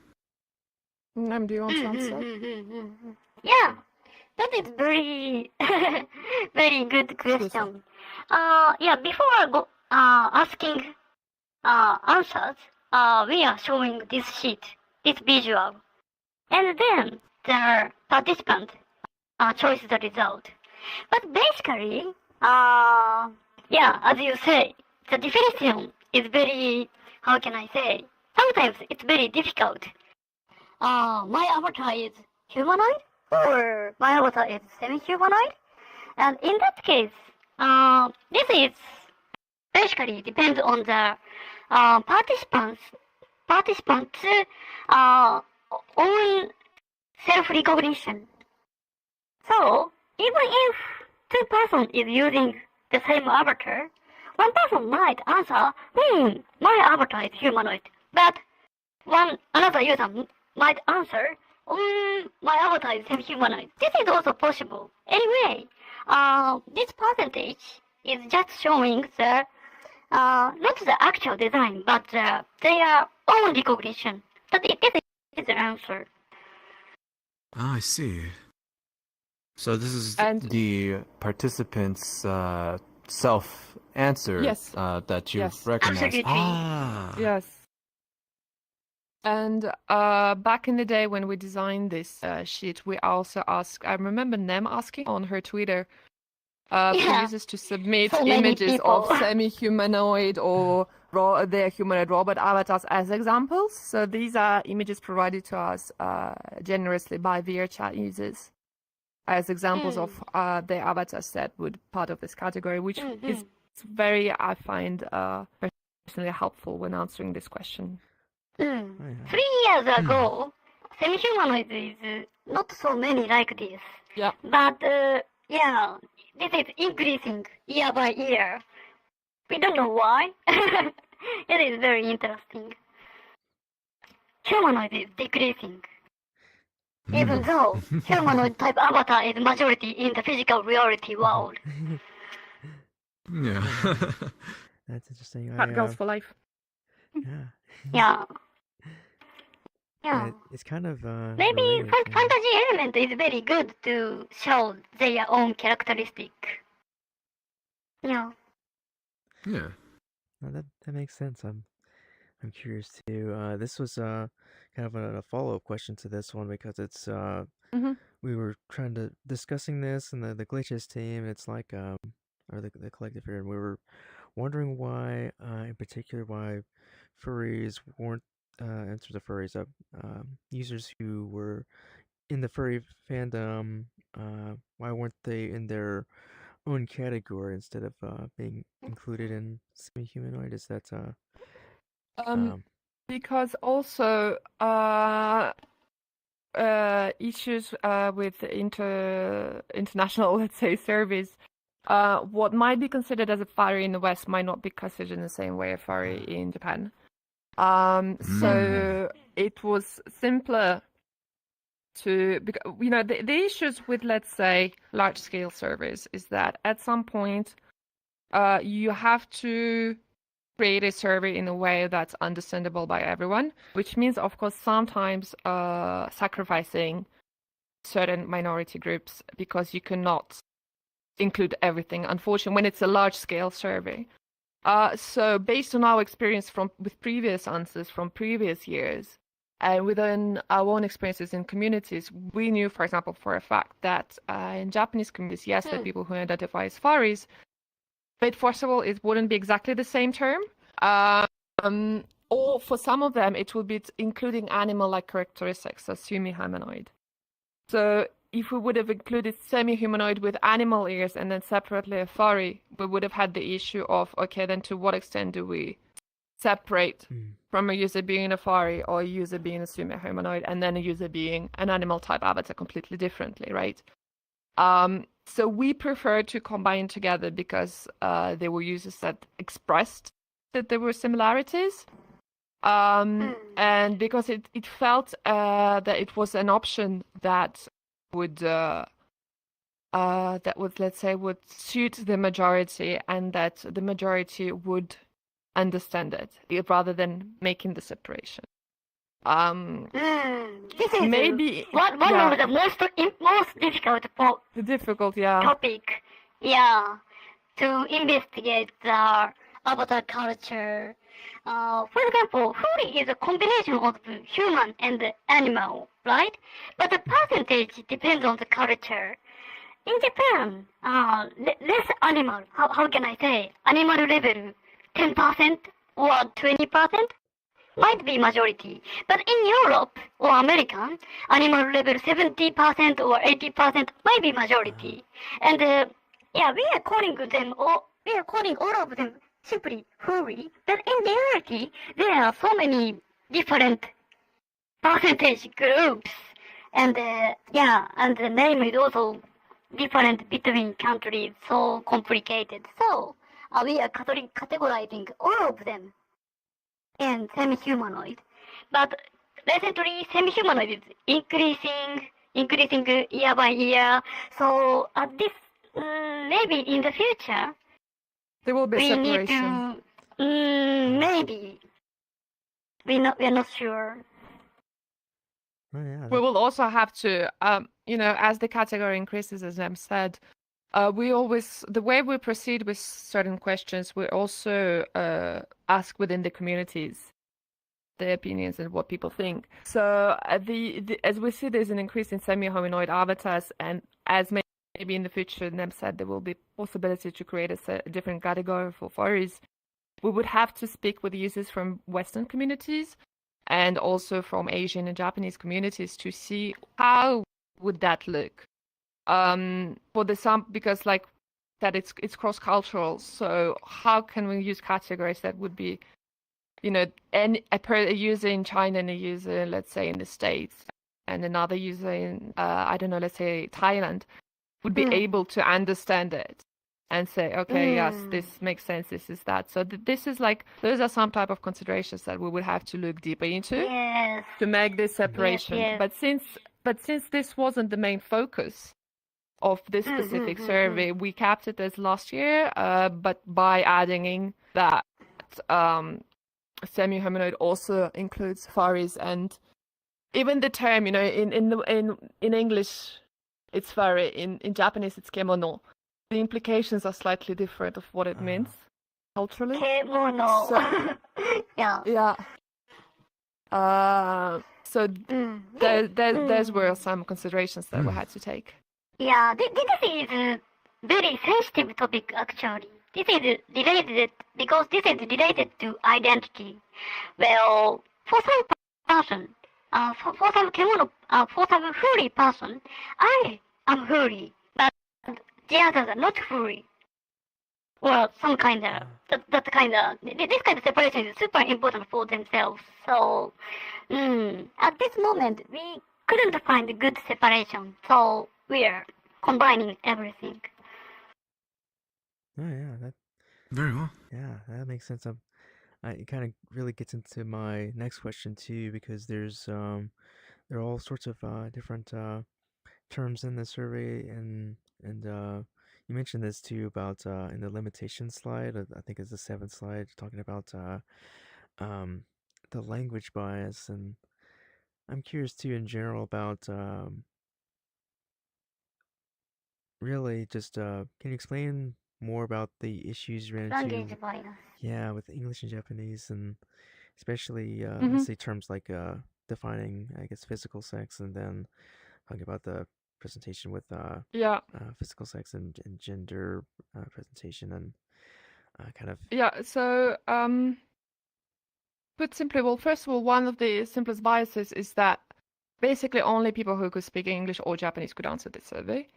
Do you want to answer? Yeah, that is very, very good question. Yeah, before I go asking answers, we are showing this sheet, this visual, and then the participant choose the result. But basically, yeah, as you say, the definition is very, how can I say, sometimes it's very difficult. My avatar is humanoid, or my avatar is semi-humanoid, and in that case, this is basically depends on the participants' own self-recognition. So even if two persons is using the same avatar, one person might answer, my avatar is humanoid, but another user might answer, my avatar is semi-humanoid. This is also possible. Anyway, this percentage is just showing the not the actual design, but their own recognition. This is the answer. Ah, I see. So this is the participants' self-answer that you've recognized. Absolutely. Ah. Yes. And back in the day when we designed this sheet, we also asked, I remember Nem asking on her Twitter for users to submit images of semi-humanoid or their humanoid robot avatars as examples. So these are images provided to us generously by VRChat users as examples of their avatars that would part of this category, which is very, I find, personally helpful when answering this question. 3 years ago, semi-humanoid is not so many like this. Yeah. But yeah, this is increasing year by year. We don't know why. It is very interesting. Humanoid is decreasing. Even though humanoid type avatar is majority in the physical reality world. Yeah. That's interesting. Cat girls for life. Yeah. Yeah. Yeah. It's kind of Maybe related. fantasy element is very good to show their own characteristic. Yeah. Yeah. No, that makes sense. I'm curious too. This was kind of a follow-up question to this one because it's Mm-hmm. we were trying to discussing this and the glitches team. It's like or the collective here, and we were wondering why in particular why furries weren't enter the furries up users who were in the furry fandom. Why weren't they in their own category instead of being included in semi-humanoid? Is that Um, um because also issues with international, let's say, service. What might be considered as a furry in the West might not be considered in the same way a furry in Japan. So it was simpler to, because, you know, the issues with, let's say, large scale surveys is that at some point you have to create a survey in a way that's understandable by everyone, which means, of course, sometimes sacrificing certain minority groups because you cannot include everything, unfortunately, when it's a large scale survey. So based on our experience with previous answers from previous years, and within our own experiences in communities, we knew, for example, for a fact that in Japanese communities, yes, there are people who identify as furries, but first of all, it wouldn't be exactly the same term. Or for some of them, it would be including animal-like characteristics, so semi-humanoid. So if we would have included semi-humanoid with animal ears and then separately a furry, we would have had the issue of, okay, then to what extent do we separate from a user being a furry or a user being a semi-humanoid and then a user being an animal-type avatar completely differently, right? So we prefer to combine together because there were users that expressed that there were similarities. And because it felt that it was an option that would let's say would suit the majority and that the majority would understand it rather than making the separation. This is maybe one of the most difficult topic. Yeah, to investigate the avatar culture. For example, furry is a combination of human and animal, right? But the percentage depends on the culture. In Japan, less animal, how can I say, animal level 10% or 20% might be majority. But in Europe or American, animal level 70% or 80% might be majority. And yeah, we are calling all of them simply furry. But in reality, there are so many different percentage groups. And yeah, and the name is also different between countries, so complicated. So we are categorizing all of them in semi-humanoid. But recently, semi-humanoid is increasing year by year. So at this, maybe in the future, there will be we separation. need to, maybe. We're not sure. Oh, yeah, we will also have to, you know, as the category increases, as Em said, the way we proceed with certain questions, we also ask within the communities their opinions and what people think. So as we see, there's an increase in semi-humanoid avatars, and as maybe in the future, Nem said, there will be possibility to create a different category for furries. We would have to speak with users from Western communities and also from Asian and Japanese communities to see how would that look. For the because like that it's cross-cultural, so how can we use categories that would be, you know, a user in China and a user, let's say, in the States, and another user in I don't know, let's say Thailand, would be able to understand it and say, okay, yes, this makes sense, this is that. So this is like, those are some type of considerations that we would have to look deeper into to make this separation. Yes. But since this wasn't the main focus of this specific survey, we kept it as last year, but by adding in that semi-humanoid also includes furries and even the term, in English, it's very, in Japanese, it's kemono. The implications are slightly different of what it means culturally. Kemono. So, yeah. yeah. So those were some considerations that we had to take. Yeah, this is a very sensitive topic actually. This is related because this is related to identity. Well, for some person, for some kemono, for some furry person, I am furry, but the others are not furry. Well, some kind of this kind of separation is super important for themselves. So, at this moment, we couldn't find a good separation. So we're combining everything. Oh yeah, that Very well. yeah, that makes sense. It kind of really gets into my next question too, because there are all sorts of different terms in the survey, and you mentioned this too about in the limitation slide. I think it's the seventh slide, talking about um, the language bias, and I'm curious too in general about really just can you explain more about the issues you ran into? Language bias. Yeah, with English and Japanese, and especially let's Mm-hmm. say terms like defining, I guess, physical sex, and then talking about the presentation with Yeah. physical sex and gender presentation, and kind of. Yeah. So, put simply, well, first of all, one of the simplest biases is that basically only people who could speak English or Japanese could answer this survey.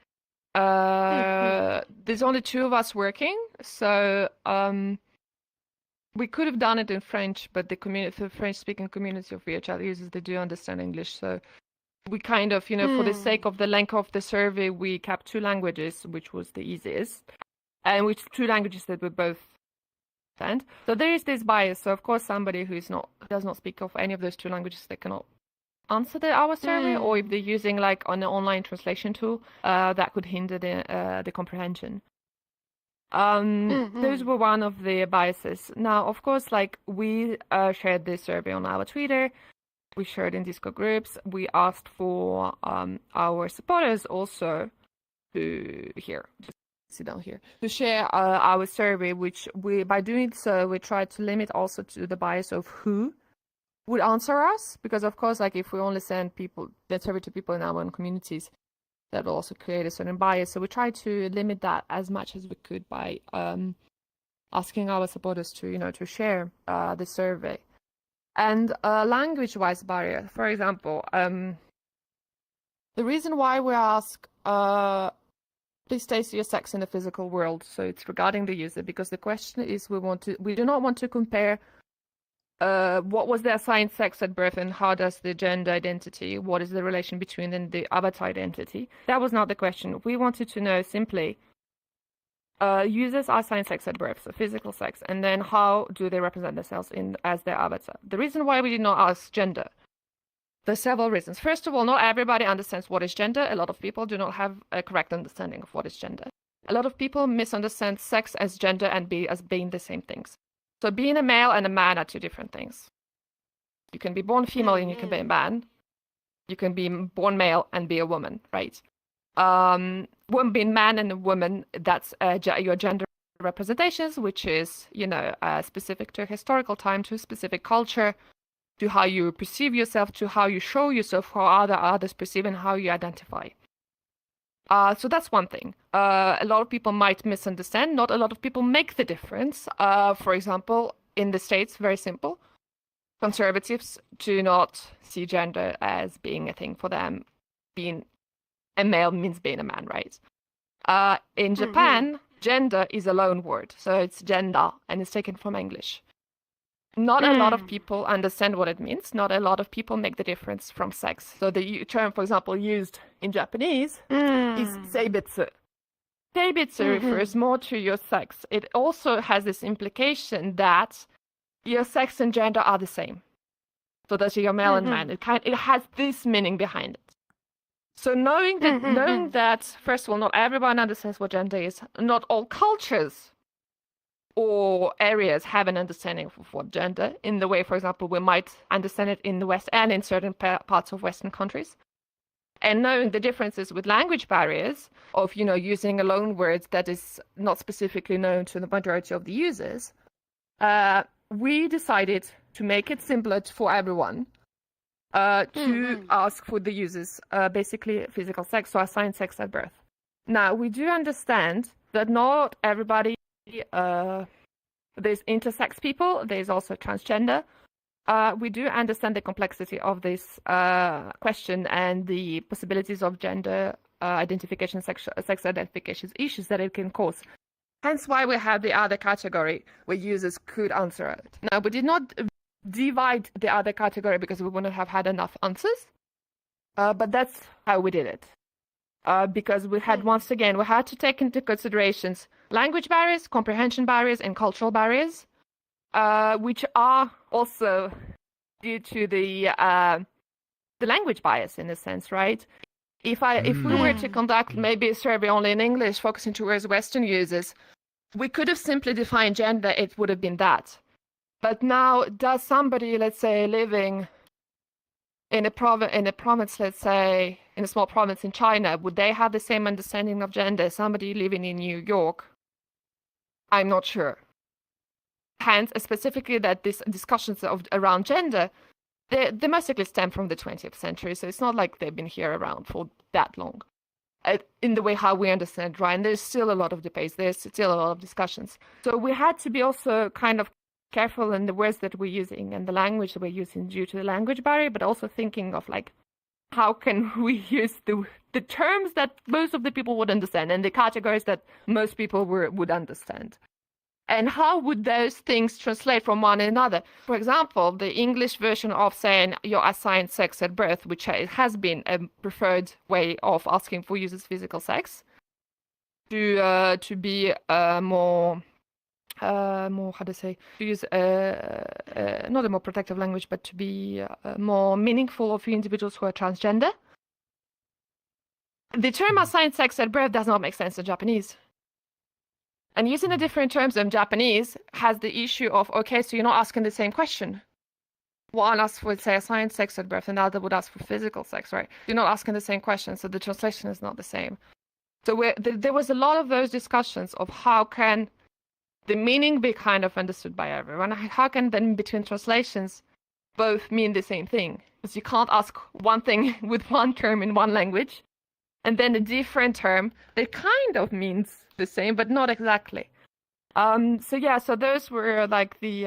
There's only two of us working, so we could have done it in French, but the French-speaking community of VHL users, they do understand English, so we kind of, for the sake of the length of the survey, we kept two languages, which was the easiest, and which two languages that we both understand. So there is this bias. So of course, somebody who does not speak of any of those two languages, they cannot answer our survey, or if they're using like an online translation tool, that could hinder the comprehension. Those were one of the biases. Now, of course, like we shared this survey on our Twitter, we shared in Discord groups. We asked for our supporters also to just sit down here, to share our survey, which by doing so, we tried to limit also to the bias of who would answer us, because of course, like if we only send the survey to people in our own communities, that will also create a certain bias. So we tried to limit that as much as we could by asking our supporters to share the survey. And language-wise barrier, for example, the reason why we ask, please state your sex in the physical world, so it's regarding the user, because the question is we do not want to compare what was their assigned sex at birth and how does the gender identity, what is the relation between and the avatar identity. That was not the question. We wanted to know simply users are assigned sex at birth, so physical sex, and then how do they represent themselves as their avatar. The reason why we did not ask gender, there's several reasons. First of all, not everybody understands what is gender. A lot of people do not have a correct understanding of what is gender. A lot of people misunderstand sex as gender and as being the same things. So being a male and a man are two different things. You can be born female and you can be a man. You can be born male and be a woman, right? Being man and a woman, that's your gender representations, which is, specific to a historical time, to a specific culture, to how you perceive yourself, to how you show yourself, how others perceive, and how you identify. So that's one thing. A lot of people might misunderstand. Not a lot of people make the difference. For example, in the States, very simple. Conservatives do not see gender as being a thing for them. Being a male means being a man, right? In Japan, gender is a loan word. So it's gender, and it's taken from English. Not a lot of people understand what it means. Not a lot of people make the difference from sex. So the term, for example, used in Japanese is seibetsu. Seibetsu refers more to your sex. It also has this implication that your sex and gender are the same. So that you're male and man. It has this meaning behind it. So knowing that, first of all, not everyone understands what gender is. Not all cultures or areas have an understanding of what gender, in the way, for example, we might understand it in the West and in certain parts of Western countries. And knowing the differences with language barriers of, using a loan word that is not specifically known to the majority of the users, we decided to make it simpler for everyone to ask for the users basically physical sex, so assigned sex at birth. Now, we do understand that not everybody, there's intersex people, there's also transgender. We do understand the complexity of this question and the possibilities of gender identification, sex identification issues that it can cause. Hence why we have the other category where users could answer it. Now, we did not divide the other category because we wouldn't have had enough answers, but that's how we did it. Because we had, once again, we had to take into considerations language barriers, comprehension barriers, and cultural barriers, which are also due to the language bias in a sense, right? If we were to conduct maybe a survey only in English, focusing towards Western users, we could have simply defined gender, it would have been that. But now, does somebody, let's say, living in a province, let's say, in a small province in China, would they have the same understanding of gender as somebody living in New York? I'm not sure. Hence, specifically that these discussions around gender, they mostly stem from the 20th century, so it's not like they've been here around for that long. In the way how we understand, right? And there's still a lot of debates, there's still a lot of discussions. So we had to be also kind of careful in the words that we're using and the language that we're using due to the language barrier, but also thinking of like, how can we use the terms that most of the people would understand and the categories that most people would understand? And how would those things translate from one another? For example, the English version of saying you're assigned sex at birth, which has been a preferred way of asking for users' physical sex, to be more how to say, to use not a more protective language, but to be more meaningful for individuals who are transgender. The term assigned sex at birth does not make sense in Japanese. And using the different terms in Japanese has the issue of, okay, so you're not asking the same question. One would say assigned sex at birth, and the other would ask for physical sex, right? You're not asking the same question, so the translation is not the same. So there was a lot of those discussions of how can the meaning be kind of understood by everyone. How can then between translations both mean the same thing? Because you can't ask one thing with one term in one language, and then a different term that kind of means the same, but not exactly. So those were like the,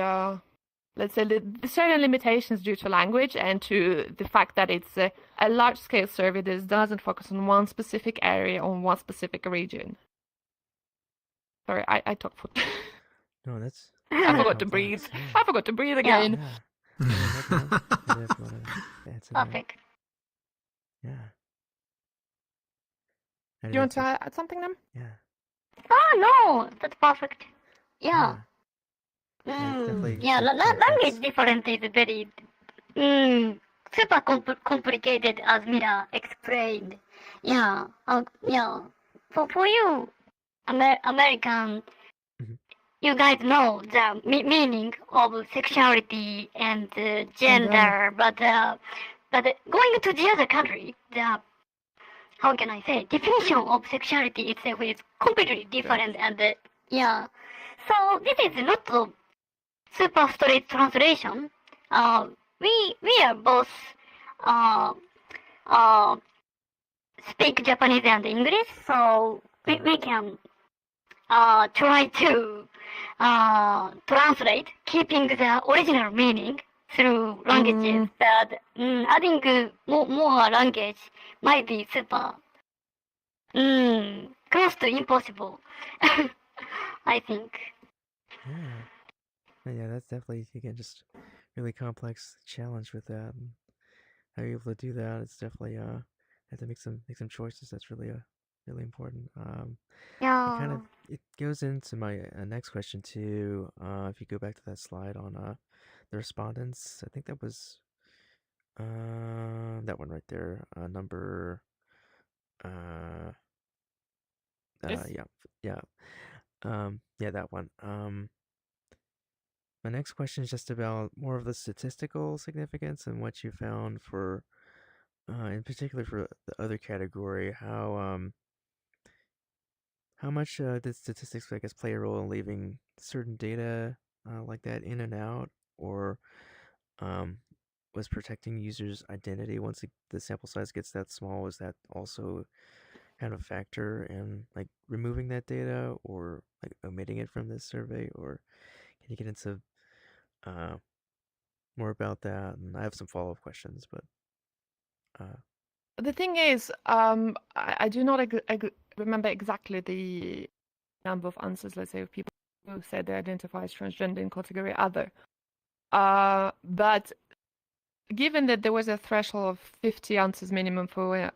let's say, the certain limitations due to language and to the fact that it's a large-scale survey that doesn't focus on one specific area or one specific region. Sorry, I talked for... No, that's... I forgot to breathe. Yeah. I forgot to breathe again. Yeah. Perfect. Yeah. Do you want to add something, then? Yeah. Oh, no, that's perfect. Yeah. Yeah, language difference is very super complicated, as Mila explained. Yeah, For you, American, you guys know the meaning of sexuality and gender, but going to the other country, the, how can I say, definition of sexuality itself is completely different, and so this is not a super straight translation. We are both speak Japanese and English, so we can try to translate, keeping the original meaning through languages, but adding more language might be super close to impossible, I think. Yeah, that's definitely, again, just really complex challenge with that. And how you're able to do that, it's definitely have to make some choices. That's really really important. It goes into my next question too. If you go back to that slide on the respondents, I think that was that one right there, number Yes. yeah, that one. my next question is just about more of the statistical significance and what you found for, in particular for the other category. How much did statistics, I guess, play a role in leaving certain data like that in and out, or um, was protecting users' identity once the sample size gets that small? Was that also kind of a factor in like removing that data or like omitting it from this survey? Or can you get into uh, more about that? And I have some follow-up questions, but uh, The thing is, I do not remember exactly the number of answers, let's say, of people who said they identify as transgender in category other. But given that there was a threshold of 50 answers minimum for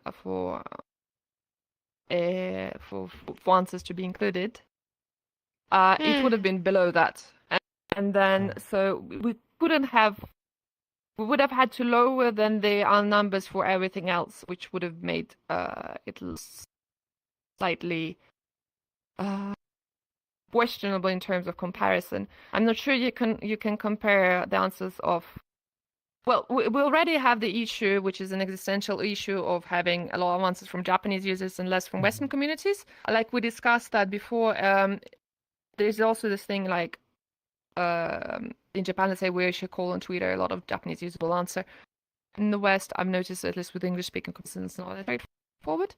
answers to be included, it would have been below that, and then so we would have had to lower than the numbers for everything else, which would have made it slightly questionable in terms of comparison. I'm not sure you can compare the answers of. Well, we already have the issue, which is an existential issue of having a lot of answers from Japanese users and less from Western communities. Like we discussed that before. There's also this thing like in Japan, let's say we should call on Twitter, a lot of Japanese users will answer. In the West, I've noticed, at least with English-speaking countries, it's not that straightforward.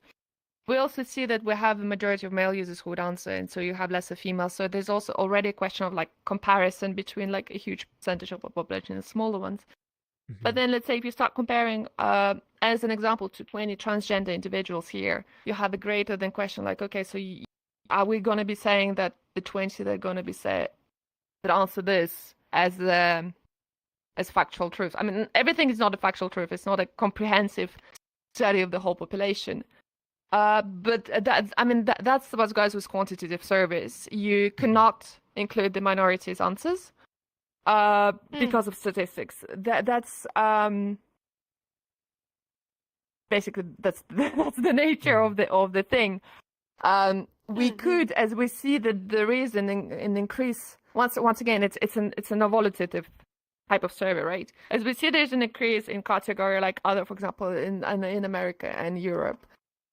We also see that we have a majority of male users who would answer, and so you have lesser females. So there's also already a question of like comparison between like a huge percentage of the population and smaller ones. But then let's say if you start comparing, as an example, to 20 transgender individuals here, you have a greater than question like, okay, so are we going to be saying that the 20 that are going to be said that answer this as factual truth? I mean, everything is not a factual truth. It's not a comprehensive study of the whole population. But that's what goes with quantitative surveys. You cannot include the minorities' answers because of statistics. That's basically that's the nature of the thing. We could, as we see that there is an increase. Once again, it's an evaluative type of survey, right? As we see, there's an increase in category like other, for example, in America and Europe.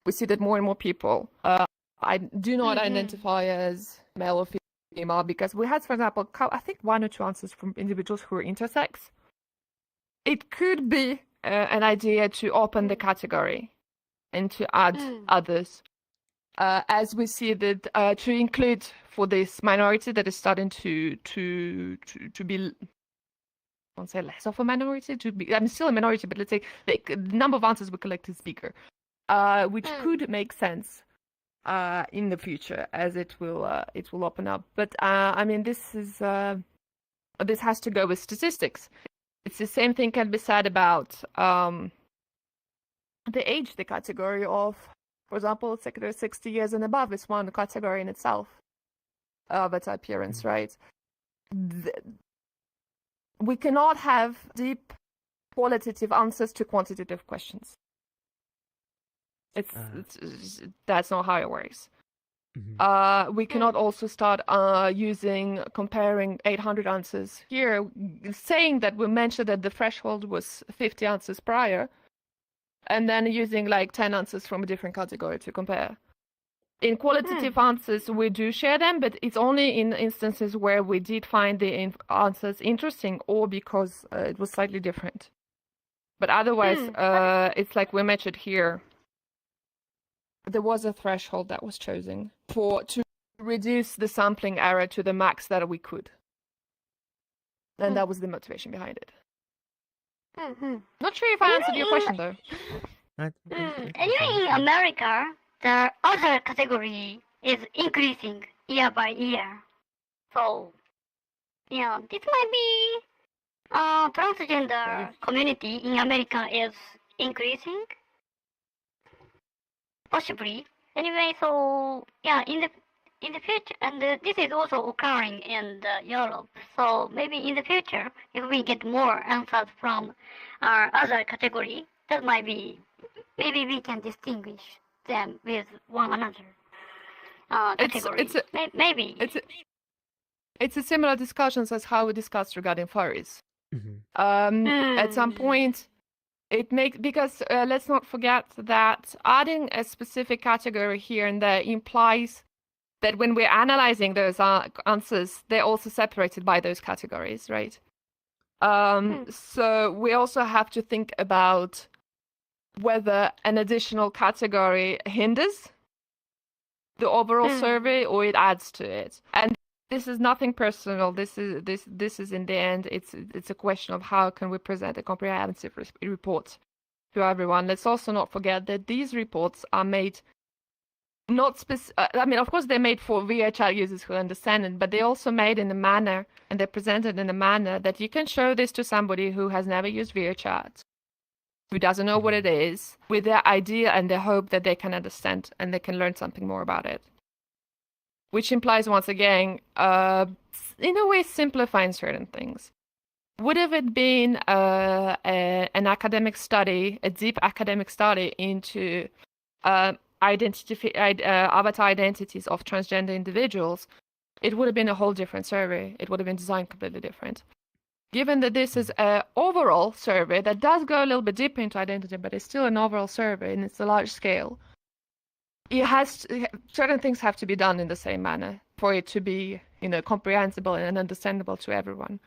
We see that more and more people I do not identify as male or female because we had, for example, I think 1 or 2 answers from individuals who are intersex. It could be an idea to open the category and to add others. As we see that to include for this minority that is starting to be, I won't say less of a minority, I'm still a minority, but let's say the number of answers we collect is bigger, which could make sense in the future as it will open up. But I mean, this has to go with statistics. It's the same thing can be said about the age, the category of. For example, 60 years and above is one category in itself. That's appearance, right? We cannot have deep qualitative answers to quantitative questions. That's not how it works. We cannot also start comparing 800 answers here, saying that we mentioned that the threshold was 50 answers prior, and then using like 10 answers from a different category to compare. In qualitative answers, we do share them, but it's only in instances where we did find the answers interesting or because it was slightly different. But otherwise, it's like we mentioned here. There was a threshold that was chosen to reduce the sampling error to the max that we could. And that was the motivation behind it. Not sure if I answered your question, though. Anyway, in America, the other category is increasing year by year. So, yeah, this might be transgender community in America is increasing. Possibly. Anyway, so yeah, in the future, and this is also occurring in Europe. So maybe in the future, if we get more answers from our other category, that might be, maybe we can distinguish them with one another category. Maybe. it's a similar discussions as how we discussed regarding furries. Mm-hmm. At some point, because let's not forget that adding a specific category here and there implies that when we're analyzing those answers, they're also separated by those categories, right? So we also have to think about whether an additional category hinders the overall survey or it adds to it. And this is nothing personal. This is in the end, it's a question of how can we present a comprehensive report to everyone. Let's also not forget that these reports are made of course they're made for VHR users who understand it, but they're also made in a manner and they're presented in a manner that you can show this to somebody who has never used VHR, who doesn't know what it is, with their idea and their hope that they can understand and they can learn something more about it. Which implies, once again, in a way, simplifying certain things. Would have it been an academic study, a deep academic study into avatar identities of transgender individuals, it would have been a whole different survey. It would have been designed completely different. Given that this is an overall survey that does go a little bit deeper into identity, but it's still an overall survey and it's a large scale, certain things have to be done in the same manner for it to be, comprehensible and understandable to everyone.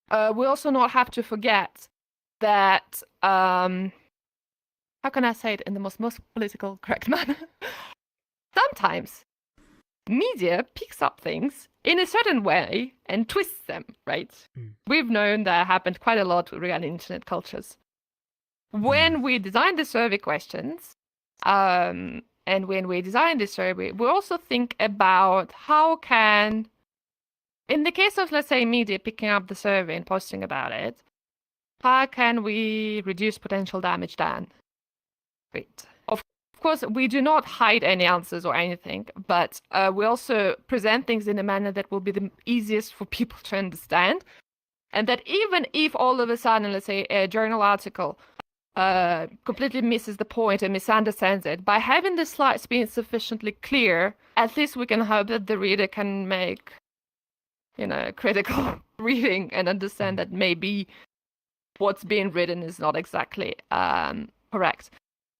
We also not have to forget that, how can I say it in the most political correct manner? Sometimes media picks up things in a certain way and twists them, right? We've known that happened quite a lot regarding internet cultures. When we design the survey questions, and when we design the survey, we also think about how can, in the case of, let's say, media picking up the survey and posting about it, how can we reduce potential damage then? Great. Of course, we do not hide any answers or anything, but we also present things in a manner that will be the easiest for people to understand. And that even if all of a sudden, let's say, a journal article completely misses the point and misunderstands it, by having the slides being sufficiently clear, at least we can hope that the reader can make, critical reading and understand that maybe what's being written is not exactly correct.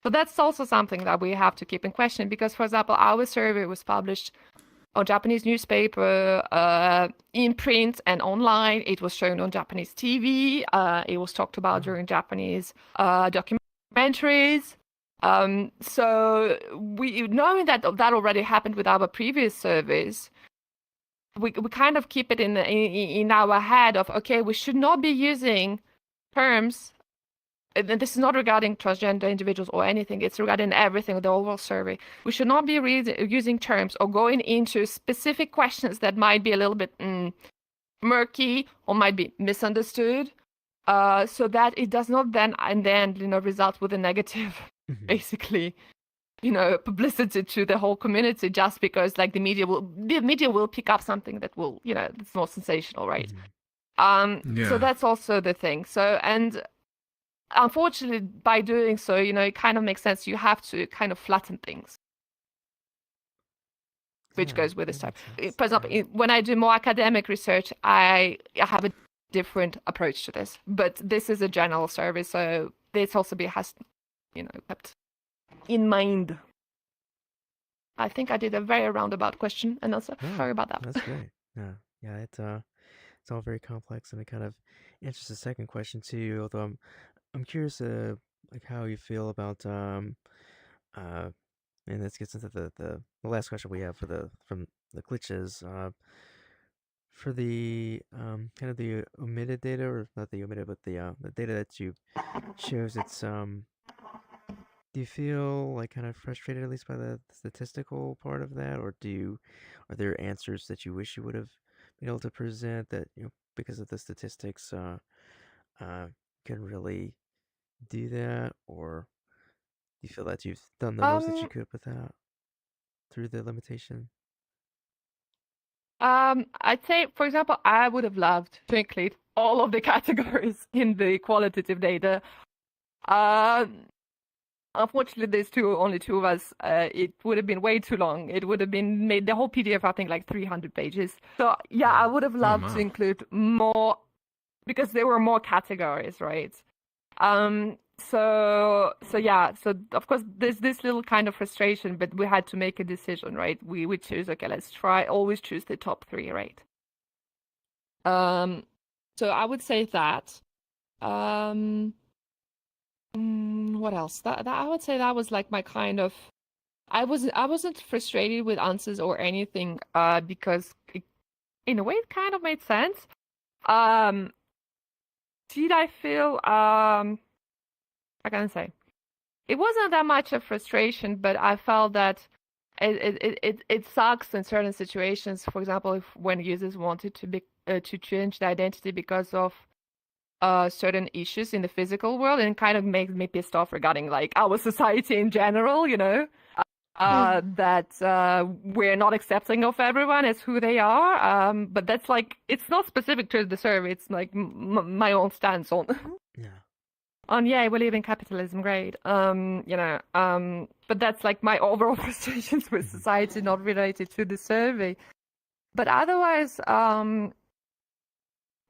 So that's also something that we have to keep in question because, for example, our survey was published on Japanese newspaper, in print and online. It was shown on Japanese TV. It was talked about during Japanese documentaries. So we, knowing that already happened with our previous surveys, we kind of keep it in our head of, okay, we should not be using terms. And this is not regarding transgender individuals or anything. It's regarding everything, the overall survey. We should not be using terms or going into specific questions that might be a little bit murky or might be misunderstood, so that it does not then and then result with a negative, basically, publicity to the whole community just because like the media will pick up something that will it's more sensational, right? So that's also the thing. So and. Unfortunately, by doing so, it kind of makes sense. You have to kind of flatten things, which goes with this type. For example, when I do more academic research, I have a different approach to this. But this is a general survey, so this also has, kept in mind. I think I did a very roundabout question and answer. Sorry about that. That's great. Yeah, it's all very complex, and it kind of answers the second question too. Although I'm curious, like how you feel about and this gets into the last question we have from the glitches. For the kind of the omitted data, or not the omitted, but the data that you chose, it's do you feel like kind of frustrated at least by the statistical part of that, or are there answers that you wish you would have been able to present that because of the statistics can really do that, or do you feel that you've done the most that you could with that through the limitation? I'd say, for example, I would have loved to include all of the categories in the qualitative data. unfortunately, there's only two of us. It would have been way too long. It would have been made the whole PDF, I think, like 300 pages. So yeah, I would have loved to include more because there were more categories, right? So yeah, so of course there's this little kind of frustration, but we had to make a decision, right? We would choose, okay, let's always choose the top 3, right? So I would say that. What else? That I would say that was like my kind of. I wasn't frustrated with answers or anything, because in a way it kind of made sense. Did I feel I can say it wasn't that much of frustration, but I felt that it sucks in certain situations. For example, when users wanted to change the identity because of certain issues in the physical world, and it kind of makes me pissed off regarding like our society in general, that we're not accepting of everyone as who they are. But that's like, it's not specific to the survey. It's like my own stance on. Yeah. I believe in capitalism, great. But that's like my overall frustrations with society, not related to the survey. But otherwise,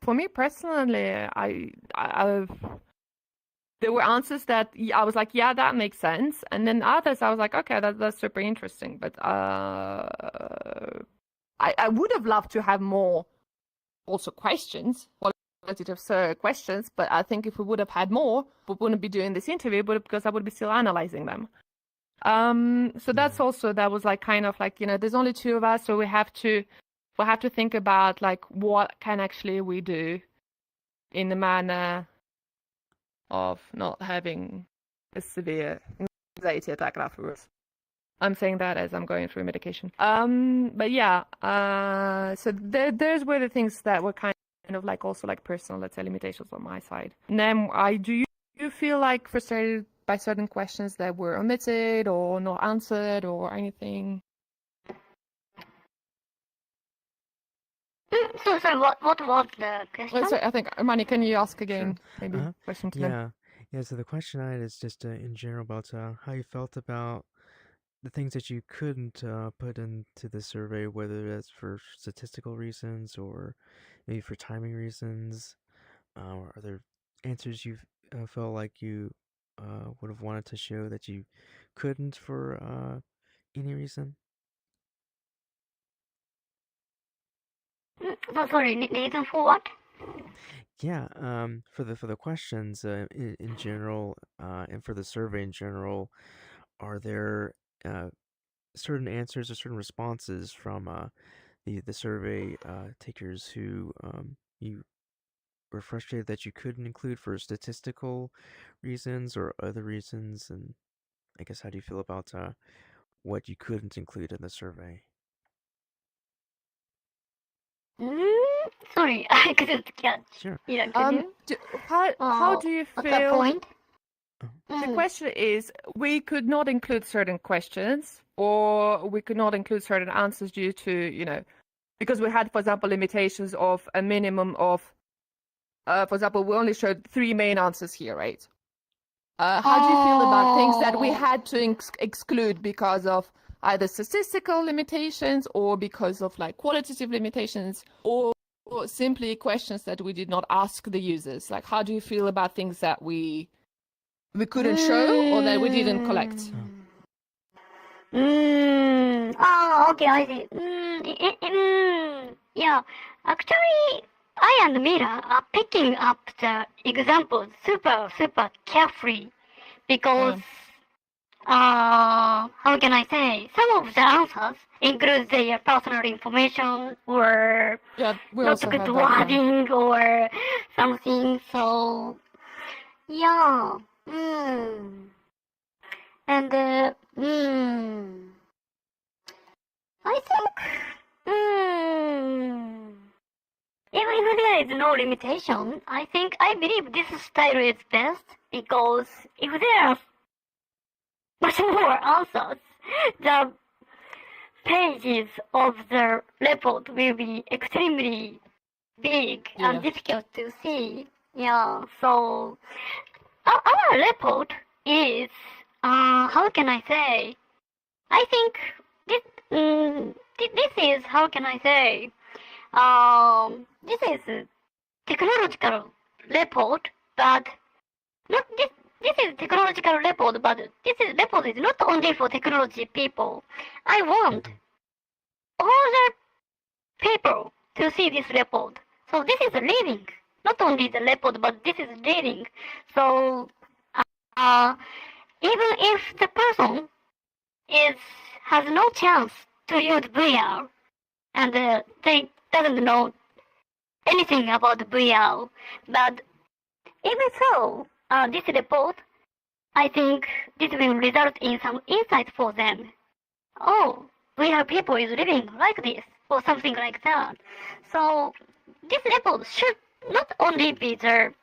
for me personally, there were answers that I was like, yeah, that makes sense. And then others, I was like, okay, that's super interesting. But I would have loved to have more also questions, qualitative questions. But I think if we would have had more, we wouldn't be doing this interview, but because I would be still analyzing them. So that's also, that was like kind of like, there's only 2 of us, so we have to think about like what can actually we do in the manner of not having a severe anxiety attack afterwards. I'm saying that as I'm going through medication. But yeah, so there's were the things that were kind of like also like personal, let's say, limitations on my side. And then do you feel like frustrated by certain questions that were omitted or not answered or anything? So what was the question? I think, Mani, can you ask again? Sure. Maybe question to them. Yeah, so the question I had is just in general about how you felt about the things that you couldn't put into the survey, whether that's for statistical reasons or maybe for timing reasons. Are there answers you felt like you would have wanted to show that you couldn't for any reason? Sorry, reason for what? Yeah, for the questions in general, and for the survey in general, are there certain answers or certain responses from the survey takers who you were frustrated that you couldn't include for statistical reasons or other reasons? And I guess how do you feel about what you couldn't include in the survey? Sorry, I couldn't catch. Sure. Yeah, could you? How do you feel? At that point? The question is, we could not include certain questions, or we could not include certain answers due to, because we had, for example, limitations of a minimum of, for example, we only showed 3 main answers here, right? How do you feel about things that we had to exclude because of either statistical limitations or because of like qualitative limitations or simply questions that we did not ask the users? Like, how do you feel about things that we couldn't show or that we didn't collect? Oh, okay, I see. Yeah, actually, I and Mila are picking up the examples super carefully because, how can I say, some of the answers include their personal information or not good wording or something, so, yeah, and, I think, even if there is no limitation, I believe this style is best because if there are much more answers, the pages of the report will be extremely big and difficult to see. Yeah, so our report is how can I say? I think this is, how can I say? This is technological report, but not this. This is technological report, but this is report is not only for technology people. I want all the people to see this report. So this is reading, not only the report, but this is reading. So uh, even if the person is has no chance to use VR and they doesn't know anything about VR, but even so, this report, I think this will result in some insight for them. Oh, VR people is living like this, or something like that. So this report should not only be the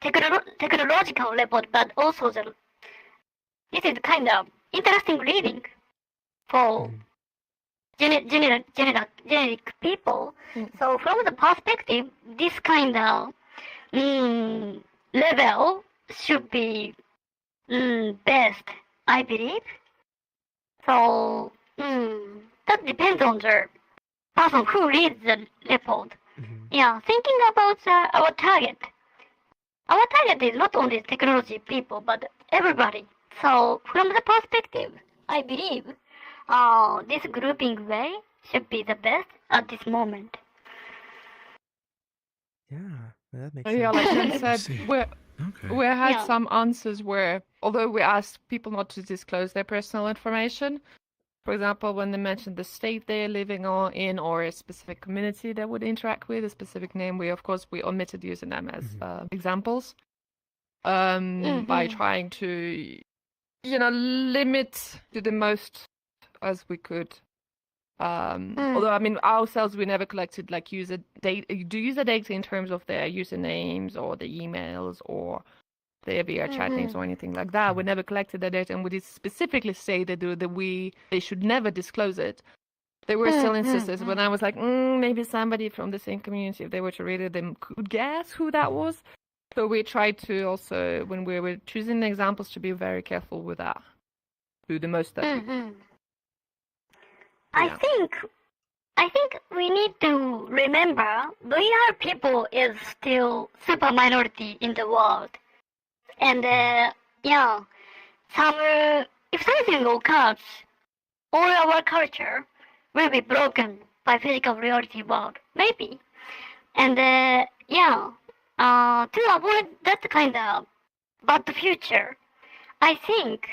technological report, but also this is kind of interesting reading for generic people. So from the perspective, this kind of level should be best, I believe. So that depends on the person who reads the report. Yeah, thinking about our target. Our target is not only technology people, but everybody. So from the perspective, I believe this grouping way should be the best at this moment. Yeah, that makes Yeah, sense. like Ken I said, see. we Okay. we had Yeah. some answers where, although we asked people not to disclose their personal information, for example, when they mentioned the state they're living in or a specific community they would interact with, a specific name, we omitted using them as examples by trying to, limit to the most as we could. Although, I mean, ourselves, we never collected like user data in terms of their usernames or the emails or their VR chat names or anything like that. We never collected that data, and we did specifically say that they should never disclose it. There were still instances when I was like, maybe somebody from the same community, if they were to read it, they could guess who that was. So we tried to also, when we were choosing the examples, to be very careful with that. Do the most that we could. I think we need to remember VR people is still super minority in the world, and yeah, if something occurs, all our culture will be broken by physical reality world, maybe, and to avoid that kind of bad future, I think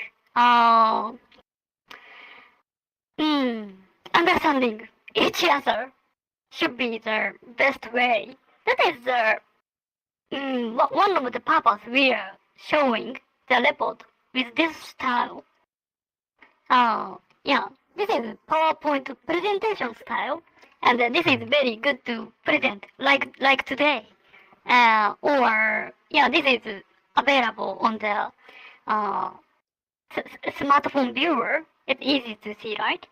understanding each other should be the best way. That is the one of the purpose we are showing the report with this style. Yeah, this is PowerPoint presentation style, and this is very good to present like today. Or yeah, this is available on the smartphone viewer. It's easy to see, right?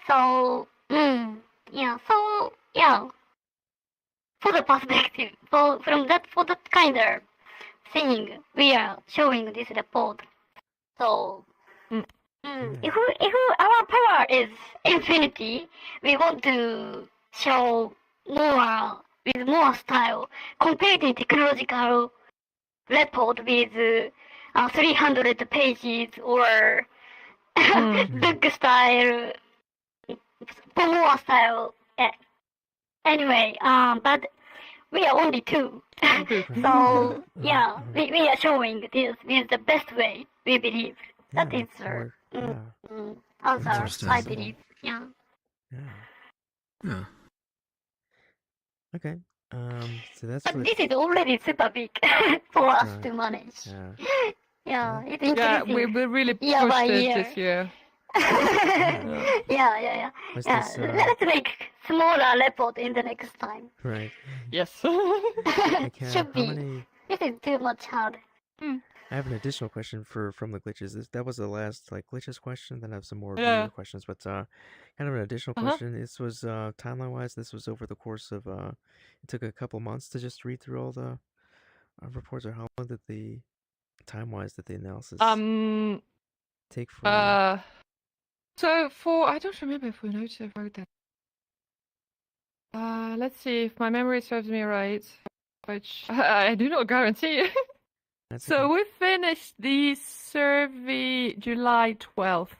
So for the perspective, for that kind of thing, we are showing this report. So if our power is infinity, we want to show more with more style, completing technological report with 300 pages or book style, more style. Anyway, but we are only two. So yeah, we are showing this is the best way, we believe. That is the answer, Interesting. I believe. Yeah. Yeah. Okay. So that's But what. this is already super big for us to manage. Yeah, it's increasing. we really year pushed by it year. this year. Yeah. Let's make smaller report in the next time. Right. Yes. Should be. Many... This is too much hard. I have an additional question from the glitches. That was the last like glitches question. Then I have some more Yeah. viewer questions, but kind of an additional question. This was timeline wise. This was over the course of it took a couple months to just read through all the reports, or how long did the time wise did the analysis? take for? So for I don't remember if we wrote that. Let's see if my memory serves me right, which I do not guarantee. So we finished the survey July 12th.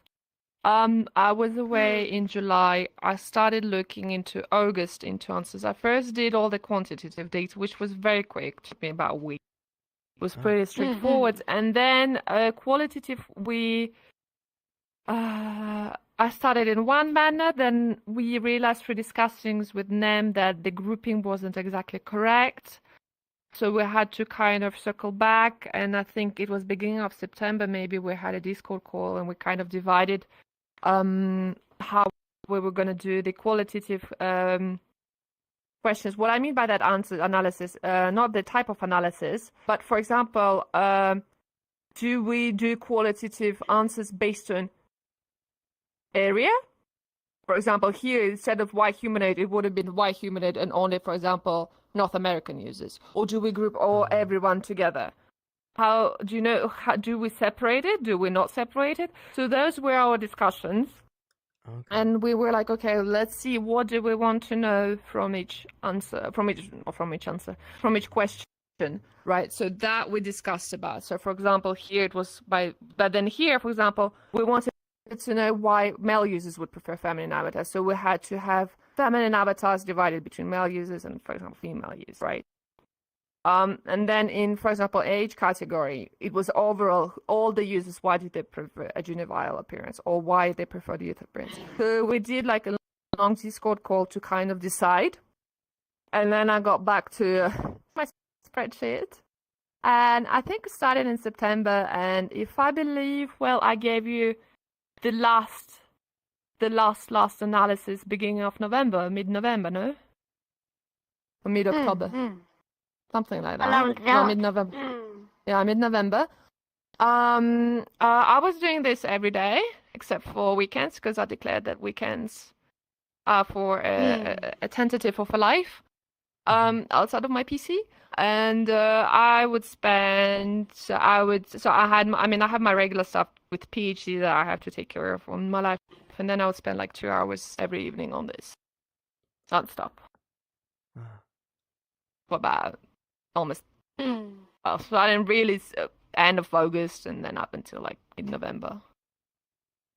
I was away in July. I started looking into August into answers. I first did all the quantitative data, which was very quick, took me about a week. It was pretty straightforward. And then qualitative, I started in one manner, then we realized through discussings with NEM that the grouping wasn't exactly correct. So we had to kind of circle back, and I think it was beginning of September, maybe we had a Discord call and we kind of divided how we were going to do the qualitative questions. What I mean by that analysis, not the type of analysis, but for example, do we do qualitative answers based on area? For example, here, instead of white humanoid, it would have been white humanoid and only, for example, North American users. Or do we group everyone together? How do you know? How do we separate it? Do we not separate it? So those were our discussions. Okay. And we were like, okay, let's see, what do we want to know from each answer, from each question, right? So that we discussed about. So for example, here it was but then here, for example, we wanted to know why male users would prefer feminine avatars. So we had to have feminine avatars divided between male users and, for example, female users, right? And then in, for example, age category, it was overall, all the users, why did they prefer a juvenile appearance or why they prefer the youth appearance? So we did like a long Discord call to kind of decide. And then I got back to my spreadsheet. And I think it started in September. And if I believe, well, I gave you the last analysis beginning of November, mid-November, no? Or mid-October. Something like that. No, mid-November. Yeah, mid-November. I was doing this every day, except for weekends, because I declared that weekends are for a tentative of a life outside of my PC. And I have my regular stuff with PhD that I have to take care of on my life. And then I would spend like 2 hours every evening on this. Non-stop. For about almost, well, starting really end of August and then up until like mid-November.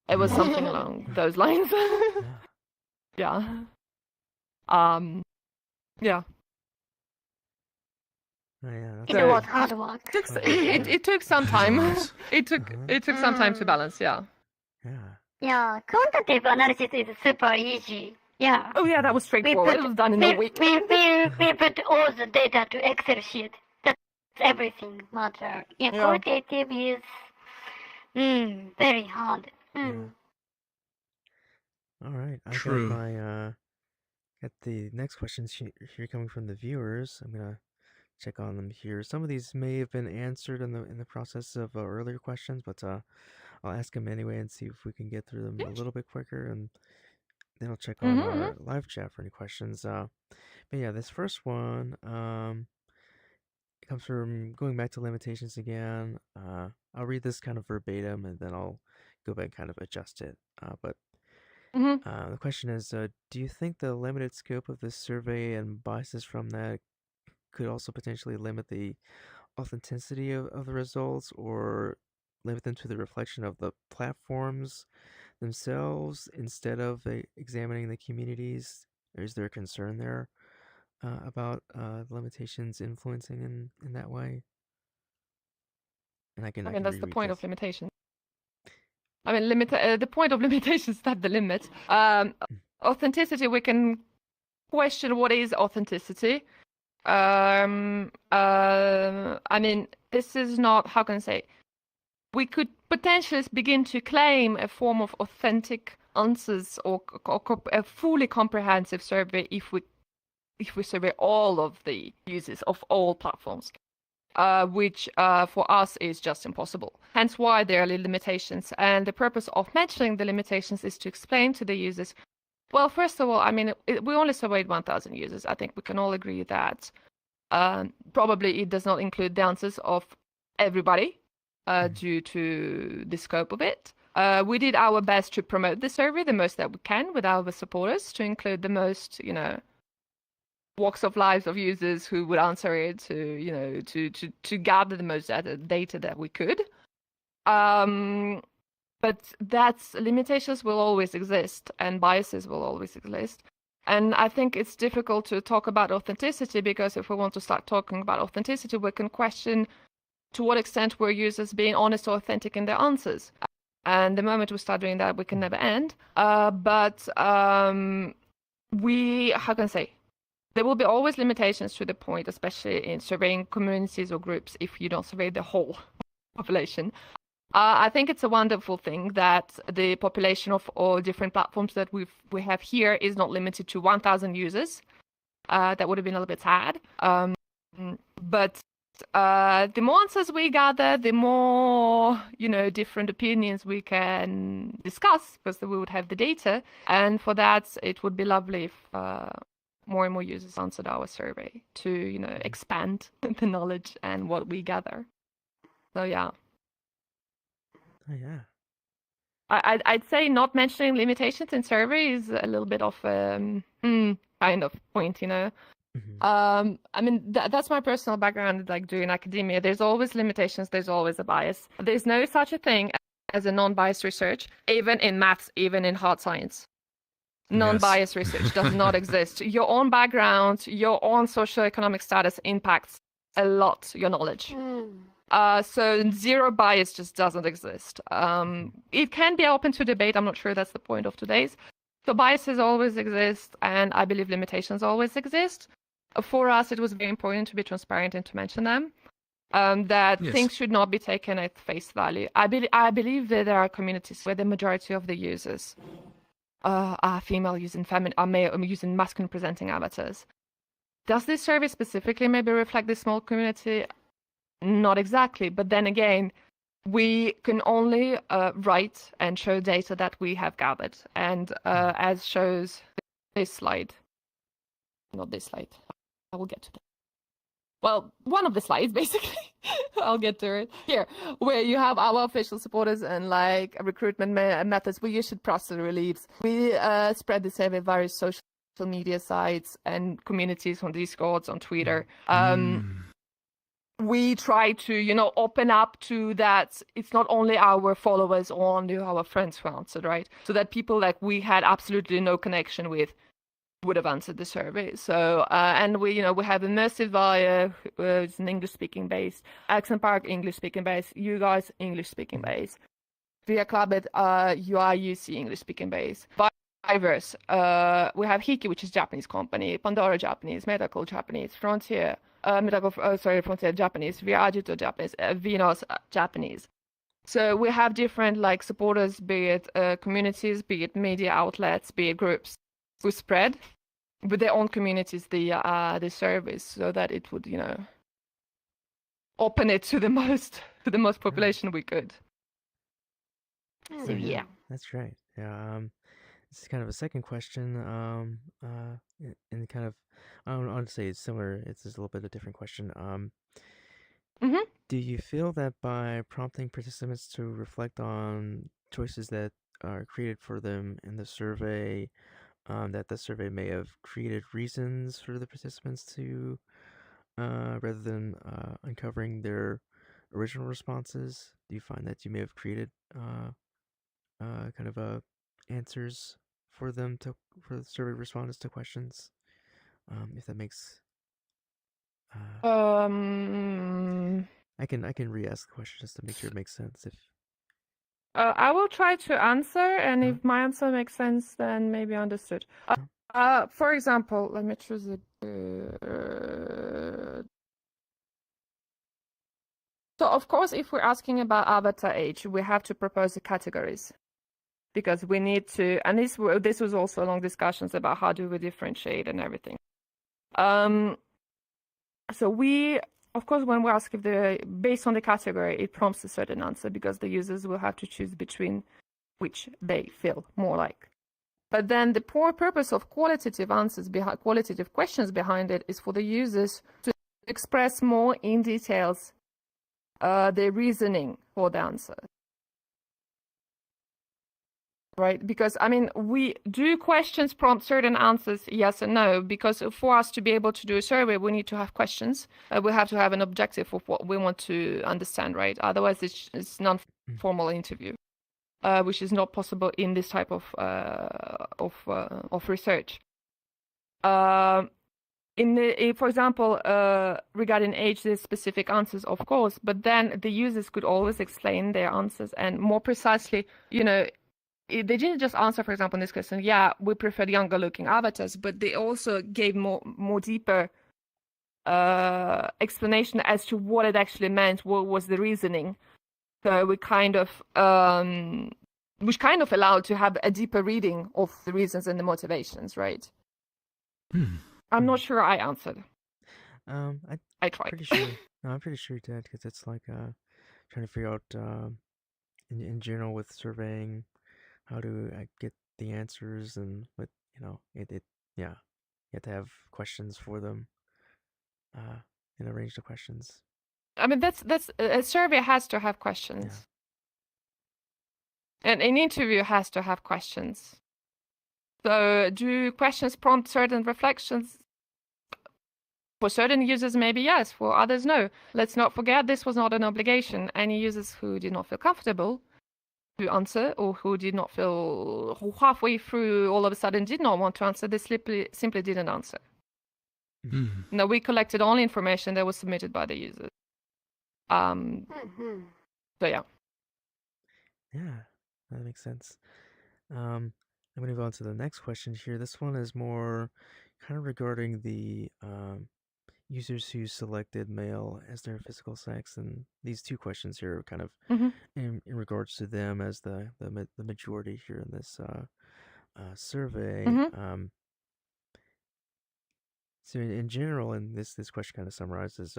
It was something along those lines. Yeah. Yeah. Oh, yeah, it was hard work. It took some time. It took some time to balance. Yeah. Yeah, quantitative analysis is super easy. Yeah. Oh yeah, that was straightforward. It was done in a week. We put all the data to Excel sheet. That's everything matter. Yeah, qualitative is very hard. All right. True. I got the next questions here coming from the viewers. I'm gonna check on them here. Some of these may have been answered in the process of earlier questions, but I'll ask them anyway and see if we can get through them a little bit quicker, and then I'll check on our live chat for any questions. But yeah, this first one it comes from going back to limitations again. I'll read this kind of verbatim and then I'll go back and kind of adjust it. But the question is, do you think the limited scope of this survey and biases from that could also potentially limit the authenticity of the results or limit them to the reflection of the platforms themselves instead of examining the communities? Or is there a concern there about limitations influencing in that way? And I can that's the point of limitation. I mean, the point of limitation is not the limit. Authenticity, we can question what is authenticity. I mean, this is not, how can I say, we could potentially begin to claim a form of authentic answers or a fully comprehensive survey if we survey all of the users of all platforms, which for us is just impossible. Hence why there are limitations. And the purpose of mentioning the limitations is to explain to the users, well, first of all, I mean, we only surveyed 1,000 users. I think we can all agree that probably it does not include the answers of everybody due to the scope of it. We did our best to promote the survey the most that we can with our supporters, to include the most, walks of lives of users who would answer it, to gather the most data that we could. But that's limitations will always exist and biases will always exist. And I think it's difficult to talk about authenticity, because if we want to start talking about authenticity, we can question to what extent were users being honest or authentic in their answers. And the moment we start doing that, we can never end. How can I say? There will be always limitations to the point, especially in surveying communities or groups, if you don't survey the whole population. I think it's a wonderful thing that the population of all different platforms that we have here is not limited to 1,000 users. That would have been a little bit sad. But the more answers we gather, the more, different opinions we can discuss, because we would have the data. And for that, it would be lovely if more and more users answered our survey to, expand the knowledge and what we gather. So, yeah. Oh, yeah. I'd say not mentioning limitations in survey is a little bit of kind of point, Mm-hmm. I mean, that's my personal background, like doing academia. There's always limitations. There's always a bias. There's no such a thing as a non-biased research, even in maths, even in hard science. Non-biased research does not exist. Your own background, your own socioeconomic status impacts a lot your knowledge. So zero bias just doesn't exist. It can be open to debate. I'm not sure that's the point of today's. So biases always exist, and I believe limitations always exist. For us, it was very important to be transparent and to mention them. That things should not be taken at face value. I believe that there are communities where the majority of the users are female using male using masculine presenting avatars. Does this survey specifically maybe reflect this small community? Not exactly, but then again, we can only write and show data that we have gathered, and as shows this slide, not this slide, I will get to that. Well, one of the slides, basically, I'll get to it here, where you have our official supporters and like recruitment methods where you should process reliefs. We spread the survey various social media sites and communities on Discords, on Twitter. We try to, open up to that. It's not only our followers or only our friends who answered, right? So that people like we had absolutely no connection with would have answered the survey. So, and we have immersive via, it's an English-speaking base, Accent Park, English-speaking base, you guys, English-speaking base. Via Clubbit, UIUC, English-speaking base. Metaverse, we have Hiki, which is Japanese company, Pandora Japanese, Medical Japanese, Frontier, Frontier Japanese, Viagito Japanese, Vinos Japanese. So we have different like supporters, be it communities, be it media outlets, be it groups, who spread with their own communities the service, so that it would open it to the most population we could. So yeah, that's right. Yeah. This is kind of a second question. And kind of, I don't want to say it's similar. It's just a little bit of a different question. Do you feel that by prompting participants to reflect on choices that are created for them in the survey, that the survey may have created reasons for the participants to, rather than uncovering their original responses? Do you find that you may have created kind of answers for them for the survey respondents to questions? If that makes. I can re-ask the question just to make sure it makes sense. If I will try to answer, and if my answer makes sense, then maybe understood. For example, let me choose a good. So of course, if we're asking about avatar age, we have to propose the categories, because we need to, and this was also long discussions about how do we differentiate and everything. So we, of course, when we ask based on the category, it prompts a certain answer, because the users will have to choose between which they feel more like. But then the core purpose of qualitative questions behind it is for the users to express more in details their reasoning for the answer. right? Because, I mean, we do questions prompt certain answers, yes and no, because for us to be able to do a survey, we need to have questions. We have to have an objective of what we want to understand, right? Otherwise, it's non-formal interview, which is not possible in this type of research. For example, regarding age, there's specific answers, of course, but then the users could always explain their answers and more precisely, they didn't just answer, for example, in this question, yeah, we prefer younger looking avatars, but they also gave more deeper explanation as to what it actually meant, what was the reasoning. So we which kind of allowed to have a deeper reading of the reasons and the motivations, right? I'm not sure I answered. I tried. Pretty sure. No, I'm pretty sure you did, because it's like trying to figure out in general with surveying how to get the answers, and with yeah, you have to have questions for them, and arrange the questions. I mean, that's a survey has to have questions, and an interview has to have questions. So, do questions prompt certain reflections? For certain users, maybe yes. For others, no. Let's not forget this was not an obligation. Any users who did not feel comfortable to answer, or who who halfway through all of a sudden did not want to answer, they simply didn't answer. No, we collected only information that was submitted by the users. So yeah. Yeah, that makes sense. I'm going to go on to the next question here. This one is more kind of regarding the users who selected male as their physical sex, and these two questions here are kind of in regards to them as the majority here in this survey. So in general, and this question kind of summarizes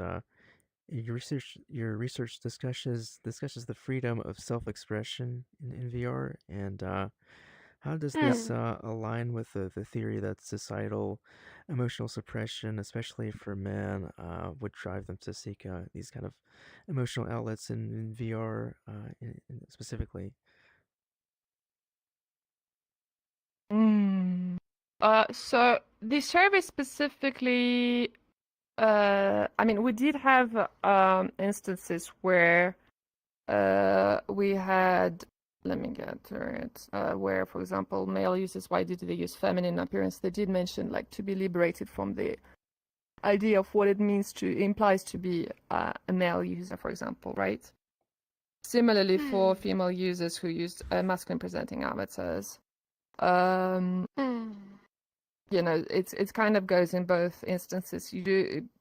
your research discusses the freedom of self-expression in VR, and how does this align with the theory that societal emotional suppression, especially for men, would drive them to seek these kind of emotional outlets in VR specifically? So the survey specifically, I mean, we did have instances where we had, let me get to it, where, for example, male users, why did they use feminine appearance? They did mention, like, to be liberated from the idea of what it implies to be a male user, for example, right? Similarly, for female users who used masculine presenting avatars, it kind of goes in both instances.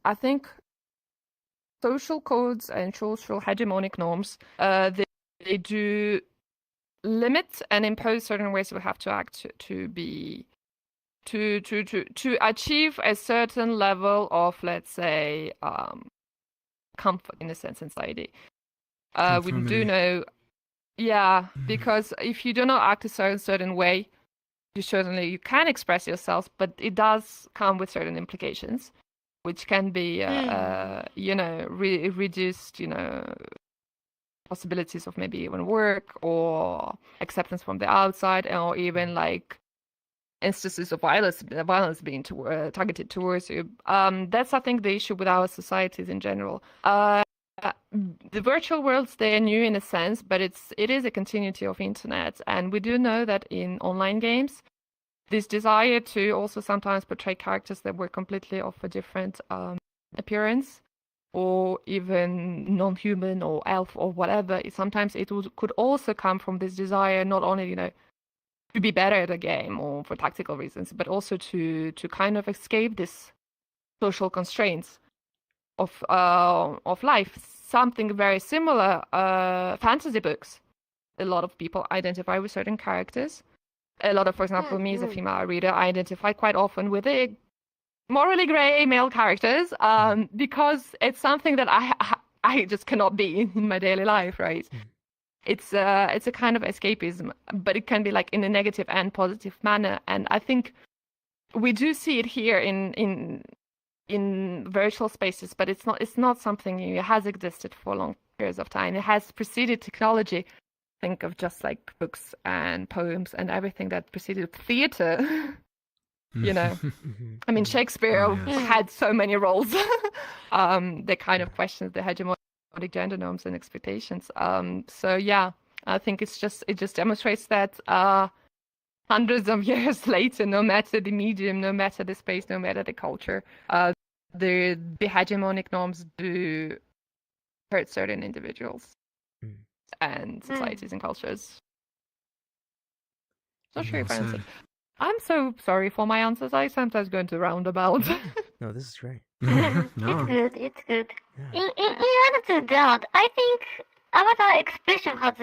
I think social codes and social hegemonic norms, they do limit and impose certain ways we have to act to achieve a certain level of, let's say, comfort, in a sense, in society. We do know, because if you do not act a certain way, you can express yourself, but it does come with certain implications, which can be, reduced, possibilities of maybe even work or acceptance from the outside, or even like instances of violence being targeted towards you. That's, I think, the issue with our societies in general. The virtual worlds, they are new in a sense, but it is a continuity of internet, and we do know that in online games, this desire to also sometimes portray characters that were completely of a different appearance, or even non-human or elf or whatever, sometimes could also come from this desire not only to be better at a game or for tactical reasons, but also to kind of escape this social constraints of life. Something very similar, fantasy books. A lot of people identify with certain characters. A lot of, for example, me as a female reader, I identify quite often with the morally grey male characters, because it's something that I just cannot be in my daily life, right? It's a kind of escapism, but it can be like in a negative and positive manner. And I think we do see it here in virtual spaces, but it's not something new. It has existed for long periods of time. It has preceded technology. think of just like books and poems and everything that preceded theater. You know, I mean, Shakespeare Oh, yes. had so many roles. They kind of questioned the hegemonic gender norms and expectations. So yeah, I think it just demonstrates that hundreds of years later, no matter the medium, no matter the space, no matter the culture, the hegemonic norms do hurt certain individuals and societies and cultures. Not sure if I answered. I'm so sorry for my answers. I sometimes go into roundabout. No, this is great. No. It's good. Yeah. In order to that, I think avatar expression has,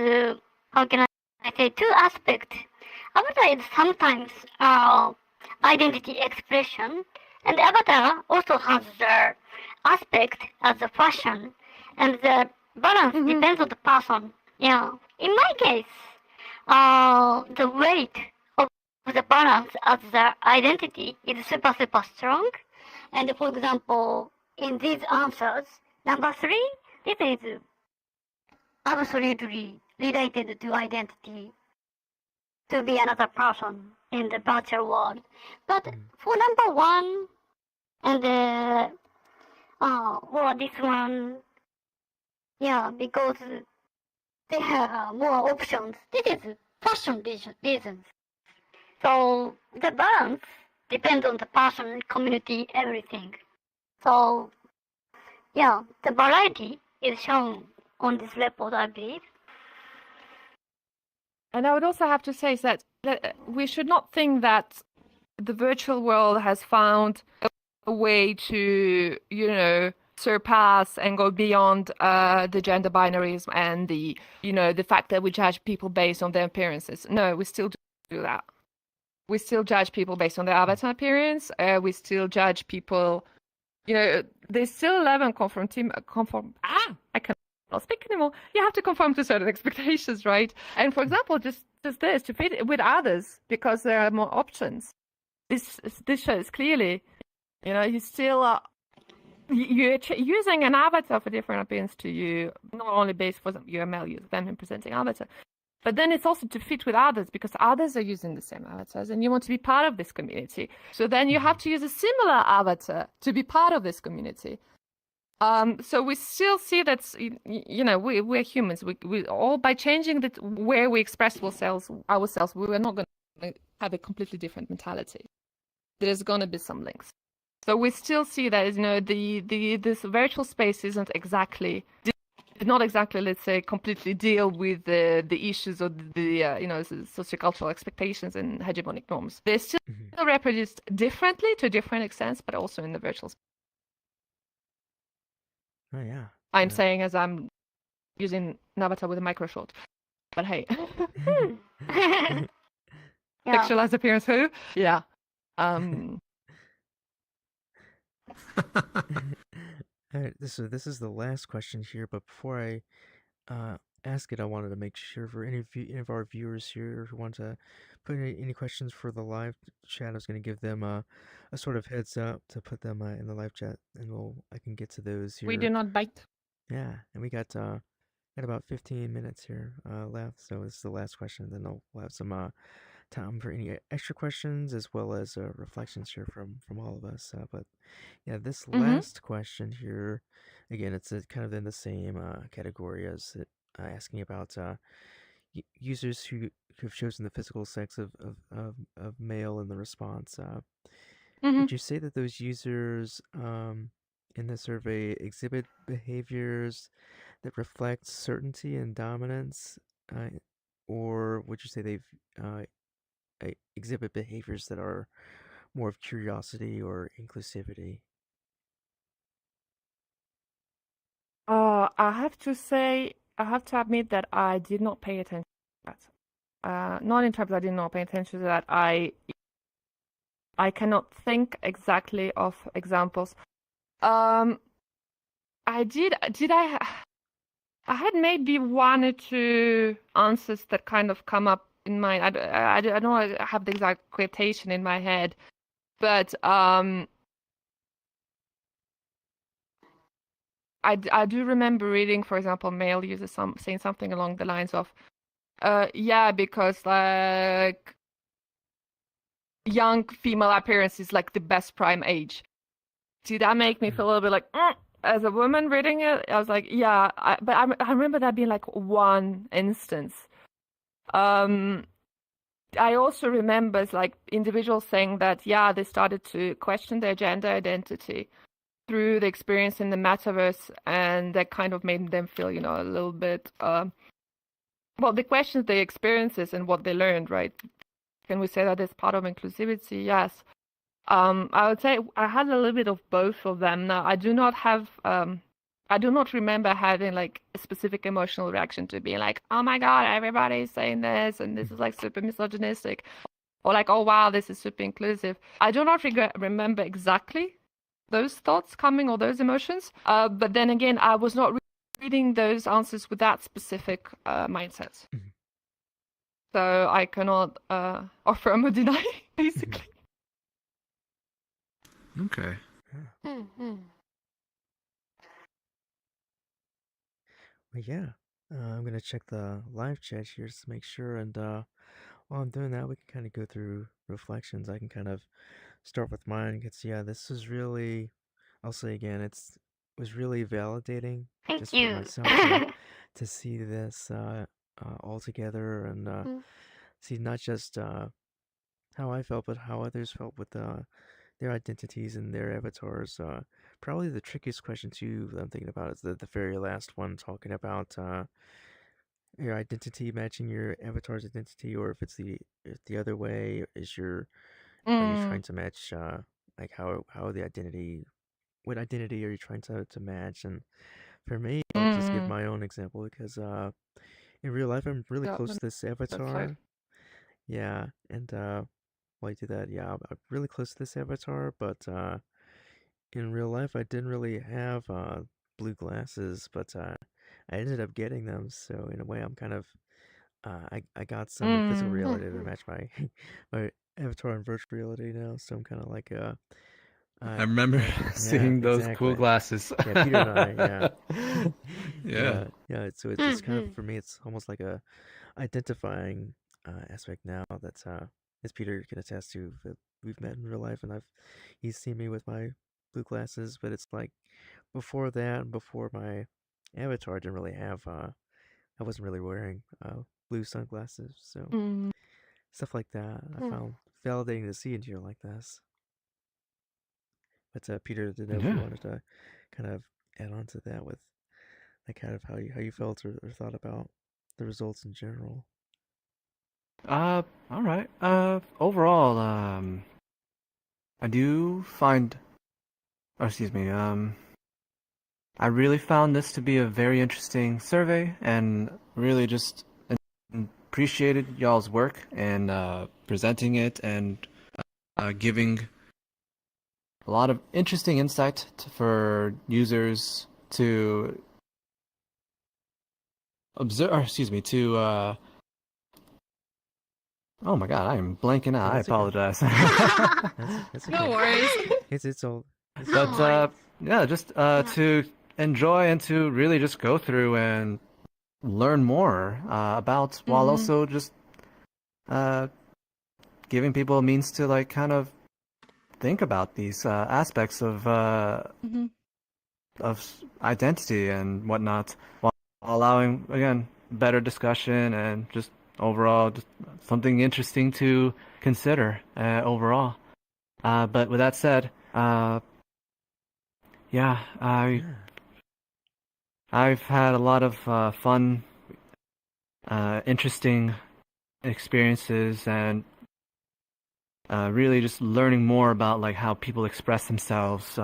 how can I say, two aspects. Avatar is sometimes identity expression, and avatar also has the aspect as a fashion, and the balance depends on the person. Yeah. In my case, the weight of the balance as the identity is super strong. And for example, in these answers, number 3, this is absolutely related to identity, to be another person in the virtual world. But for number 1 and for this one, yeah, because they have more options. This is fashion reasons. So the balance depends on the person, community, everything. So yeah, the variety is shown on this report, I believe. And I would also have to say that we should not think that the virtual world has found a way to, surpass and go beyond the gender binaries and the fact that we judge people based on their appearances. No, we still do that. We still judge people based on their avatar appearance. We still judge people. There's still 11 I cannot speak anymore. You have to conform to certain expectations, right? And for example, just this, to fit with others because there are more options. This shows clearly, you still you're using an avatar for different appearance to you, not only based for your male use, feminine presenting avatar, but then it's also to fit with others because others are using the same avatars and you want to be part of this community. So then you have to use a similar avatar to be part of this community. So we still see that, we're humans. We all, by changing where we express ourselves, we are not going to have a completely different mentality. There's going to be some links. So we still see that, this virtual space did not exactly, let's say, completely deal with the issues of the sociocultural expectations and hegemonic norms. They're still reproduced differently to different extents, but also in the virtual space. Oh yeah. I'm saying as I'm using an avatar with a micro short, but hey, sexualized appearance, who? Yeah. All right, this is the last question here, but before I ask it, I wanted to make sure for any of our viewers here who want to put any questions for the live chat, I was going to give them a sort of heads up to put them in the live chat, and I can get to those here. We do not bite. Yeah, and we got about 15 minutes here left, so this is the last question. Then we'll have some time for any extra questions as well as reflections here from all of us. But yeah, this last question here, again, it's kind of in the same category as it, asking about users who've chosen the physical sex of male in the response. Would you say that those users in the survey exhibit behaviors that reflect certainty and dominance, or would you say they've exhibit behaviors that are more of curiosity or inclusivity? I have to admit that I did not pay attention to that. Not in terms I did not pay attention to that. I cannot think exactly of examples. I had maybe 1 or 2 answers that kind of come up in mind. I don't have the exact quotation in my head, but I do remember reading, for example, male users saying something along the lines of, Yeah, because like young female appearance is like the best prime age. Did that make me feel a little bit like, as a woman reading it? I was like, yeah, but I remember that being like one instance. I also remember like individuals saying that, yeah, they started to question their gender identity through the experience in the metaverse, and that kind of made them feel, you know, a little bit, well, they questioned their experiences and what they learned, right? Can we say that it's part of inclusivity? Yes. I would say I had a little bit of both of them. Now, I do not have, I do not remember having like a specific emotional reaction to being like, oh my God, everybody's saying this and this is like super misogynistic, or like, oh wow, this is super inclusive. I do not remember exactly those thoughts coming or those emotions. But then again, I was not reading those answers with that specific mindset. So I cannot affirm or deny, basically. Okay. Well, yeah. I'm gonna check the live chat here just to make sure, and while I'm doing that, we can kind of go through reflections. I can kind of start with mine because yeah, this is really, I'll say again, it was really validating Thank just for you. myself to see this all together and see not just how I felt, but how others felt with their identities and their avatars. Probably the trickiest question too that I'm thinking about is the very last one, talking about your identity matching your avatar's identity, or if the other way is are you trying to match like how the identity, what identity are you trying to match? And for me, I'll just give my own example because in real life I'm really Yeah, close to this that's right. avatar. Yeah, and while I do that, yeah, I'm really close to this avatar, but in real life I didn't really have blue glasses, but I ended up getting them. So in a way, I'm kind of I got some physical reality to match my my avatar in virtual reality now. So I'm kind of like I remember yeah, seeing those cool exactly. glasses. Yeah, Peter and I, yeah. Yeah. Yeah. So it's kind of, for me, it's almost like a identifying aspect now that as Peter can attest to, that we've met in real life, and he's seen me with my blue glasses, but it's like before that, before my avatar, I didn't really have I wasn't really wearing blue sunglasses, so stuff like that I found validating to see into you like this. But Peter, didn't know if you Yeah. wanted to kind of add on to that with like kind of how you felt or thought about the results in general. All right. Overall, I do find, or excuse me, I really found this to be a very interesting survey, and really just appreciated y'all's work and Presenting it and giving a lot of interesting insight for users to observe, or excuse me, to oh my God, I am blanking out. I That's okay. apologize. That's No okay. worries. It's all. It's But all yeah, just to enjoy and to really just go through and learn more about, while also just uh, giving people a means to like kind of think about these aspects of identity and whatnot, while allowing again better discussion and just overall just something interesting to consider overall. But with that said, yeah, yeah. I've had a lot of fun, interesting experiences, and really just learning more about like how people express themselves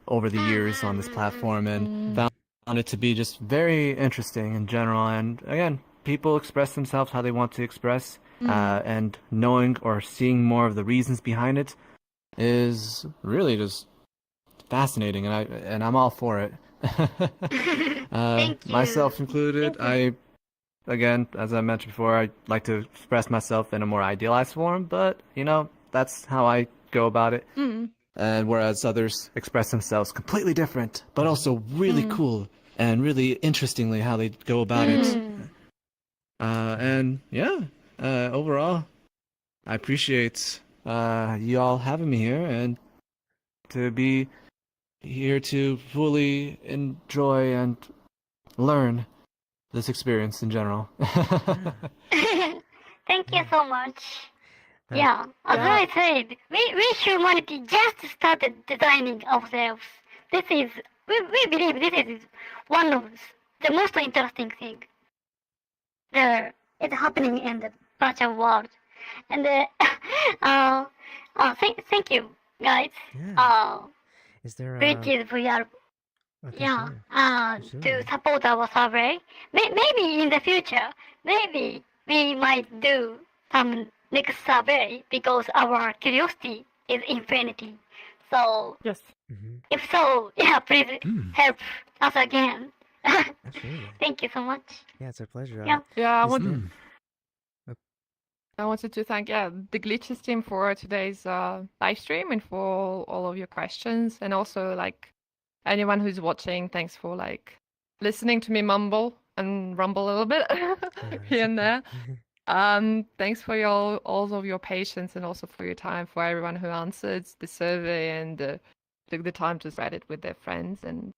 over the years on this platform, and found it to be just very interesting in general. And again, people express themselves how they want to express, and knowing or seeing more of the reasons behind it is really just fascinating, and I'm all for it. Thank you. Myself included, again, as I mentioned before, I like to express myself in a more idealized form, but you know, that's how I go about it. And whereas others express themselves completely different, but also really cool and really interestingly how they go about it. And yeah, overall, I appreciate you all having me here and to be here to fully enjoy and learn this experience in general. Thank you so much. That, Yeah, as I said, we humanity just started designing ourselves. We believe this is one of the most interesting thing there is happening in the virtual world. And thank you guys. yeah. Is there Glitches.VR, oh, thank yeah, you. to Absolutely. support our survey. Maybe in the future, maybe we might do some next survey because our curiosity is infinity. So Yes. Mm-hmm. if so, yeah, please help us again. Absolutely. Thank you so much. Yeah, it's a pleasure. Yeah. Yeah, Is there? I wanted to thank the Glitches team for today's live stream and for all of your questions, and also like anyone who's watching. Thanks for like listening to me mumble and rumble a little bit here and there. Thanks for all of your patience and also for your time, for everyone who answered the survey and took the time to spread it with their friends and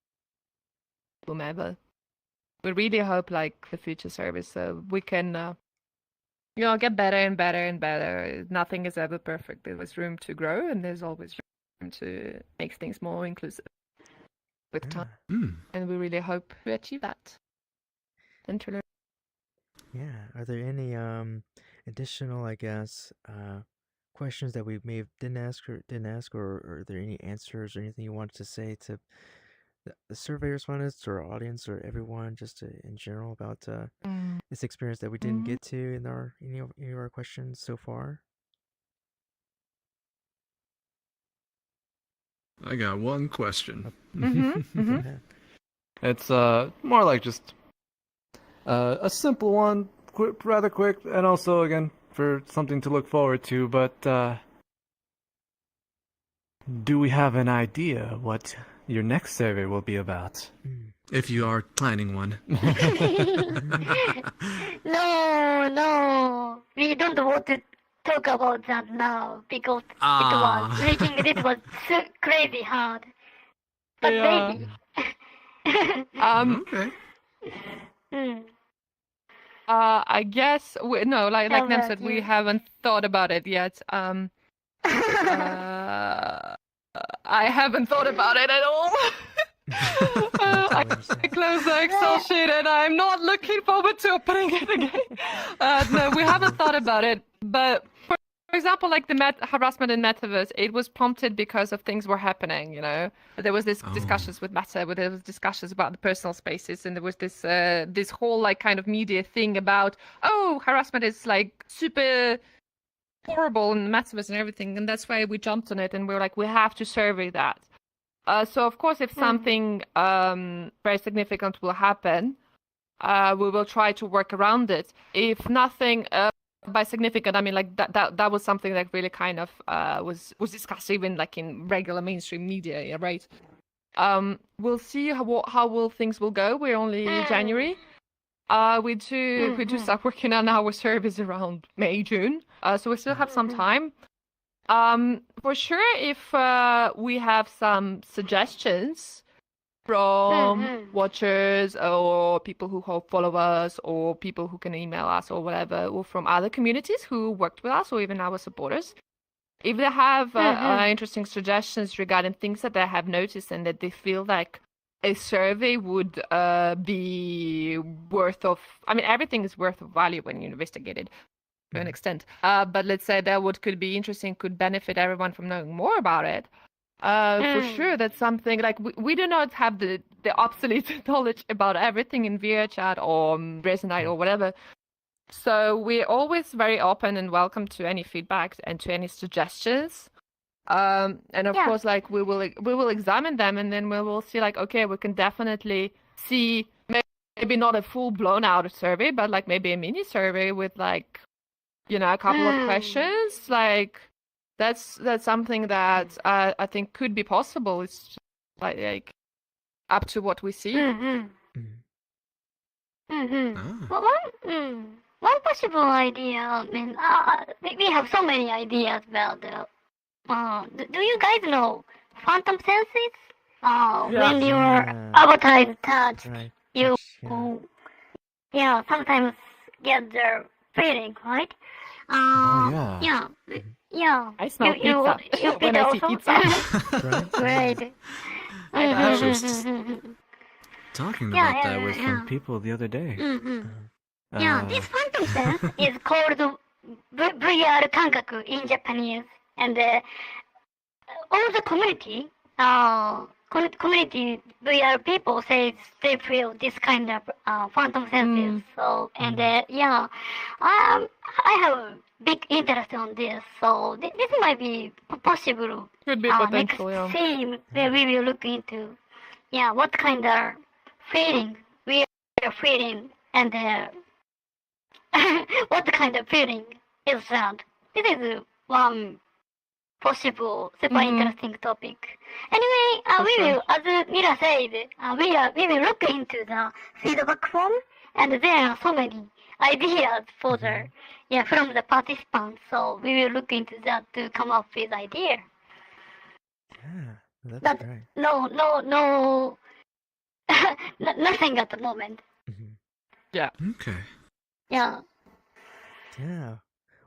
whomever. We really hope like the future service so we can get better and better and better. Nothing is ever perfect. There's room to grow, and there's always room to make things more inclusive with time. And we really hope to achieve that. And to learn. Yeah. Are there any additional, I guess, questions that we may have didn't ask, or are there any answers or anything you wanted to say to the survey respondents or our audience or everyone, just in general about this experience that we didn't get to in our any of our questions so far? I got one question. It's more like just a simple one, rather quick, and also again for something to look forward to. But do we have an idea what your next survey will be about? If you are planning one. No, we don't want to talk about that now because making this was so crazy hard. But maybe. Okay. I guess like Nem said, we haven't thought about it yet. I haven't thought about it at all. I close the Excel sheet and I'm not looking forward to opening it again. No, we haven't thought about it. But for example, like the harassment in Metaverse, it was prompted because of things were happening, you know. There was this discussions with Meta, where there was discussions about the personal spaces, and there was this this whole like kind of media thing about, oh, harassment is like super horrible in the Metaverse and everything, and that's why we jumped on it, and we were like, we have to survey that. So of course, if something very significant will happen, we will try to work around it. If nothing by significant, I mean like that was something that really kind of was discussed even like in regular mainstream media, yeah, right? We'll see how will things will go. We're only January. We do start working on our service around May, June. So we still have some time. For sure, if we have some suggestions from watchers or people who follow us or people who can email us or whatever, or from other communities who worked with us or even our supporters, if they have interesting suggestions regarding things that they have noticed and that they feel like a survey would be worth of, I mean, everything is worth of value when you investigate it to an extent. But let's say that what could be interesting could benefit everyone from knowing more about it. For sure, that's something like we do not have the absolute knowledge about everything in VRChat or Resonate or whatever. So we're always very open and welcome to any feedback and to any suggestions. And of course, like we will examine them, and then we will see like, okay, we can definitely see maybe not a full blown out survey, but like maybe a mini survey with like, you know, a couple of questions. Like that's something that I think could be possible. It's like up to what we see. one possible idea. I mean, we have so many ideas about the. Do you guys know phantom senses? When your avatar is touched, Right. you Yeah. sometimes get the feeling, right? Oh yeah. Yeah, Mhm. yeah. I smell You pizza when pizza I see also? pizza. Right. Great. I I know. actually was talking Yeah, about that with some yeah. people the other day. Yeah, this phantom sense is called VR 感覚 in Japanese, and all the community, community VR people say they feel this kind of phantom senses. So and yeah, I have big interest on this. So this might be possible. Could be Next potential, yeah. theme where we will look into, yeah, what kind of feeling we are feeling and what kind of feeling is that? This is one possible super interesting topic. Anyway, we will, as Mila said, we will look into the feedback form, and there are so many ideas for the from the participants. So we will look into that to come up with idea. Yeah, that'd But be great. no, nothing at the moment. Yeah. Okay. Yeah. Yeah.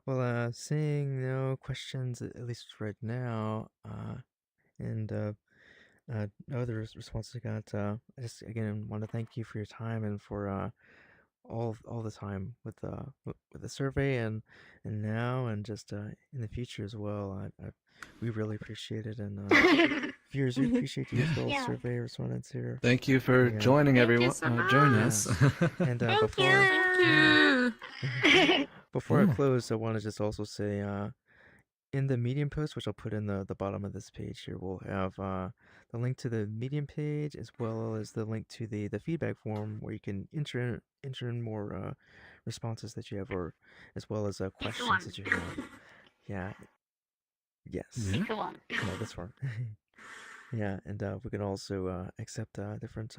Well, seeing no questions at least right now, and no other responses I got. I just again want to thank you for your time and for all the time with the survey and now and just in the future as well. We really appreciate it, and viewers, we appreciate you as well. Yeah. Survey respondents here. Thank you for Yeah. joining, Thank you everyone. so much. Joining Yeah. us. And Thank you. before I Yeah. close, I want to just also say, in the Medium post, which I'll put in the bottom of this page here, we'll have the link to the Medium page as well as the link to the feedback form where you can enter in more responses that you have, or as well as questions that you have. Yeah. Yes. Yeah. This one. No, this one. Yeah, and we can also accept different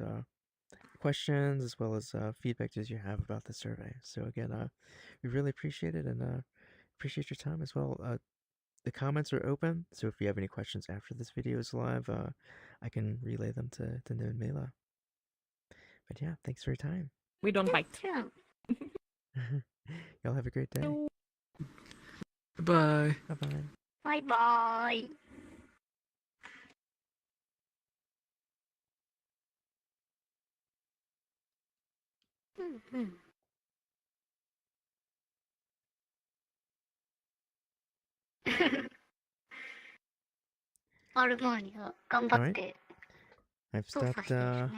questions as well as feedback that you have about the survey. So again, we really appreciate it and appreciate your time as well. The comments are open, so if you have any questions after this video is live, I can relay them to New and Mila. But yeah, thanks for your time. We don't bite. Sure. Y'all have a great day. Bye. Bye bye. Bye bye. Alright. I've stopped the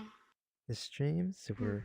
stream, so we're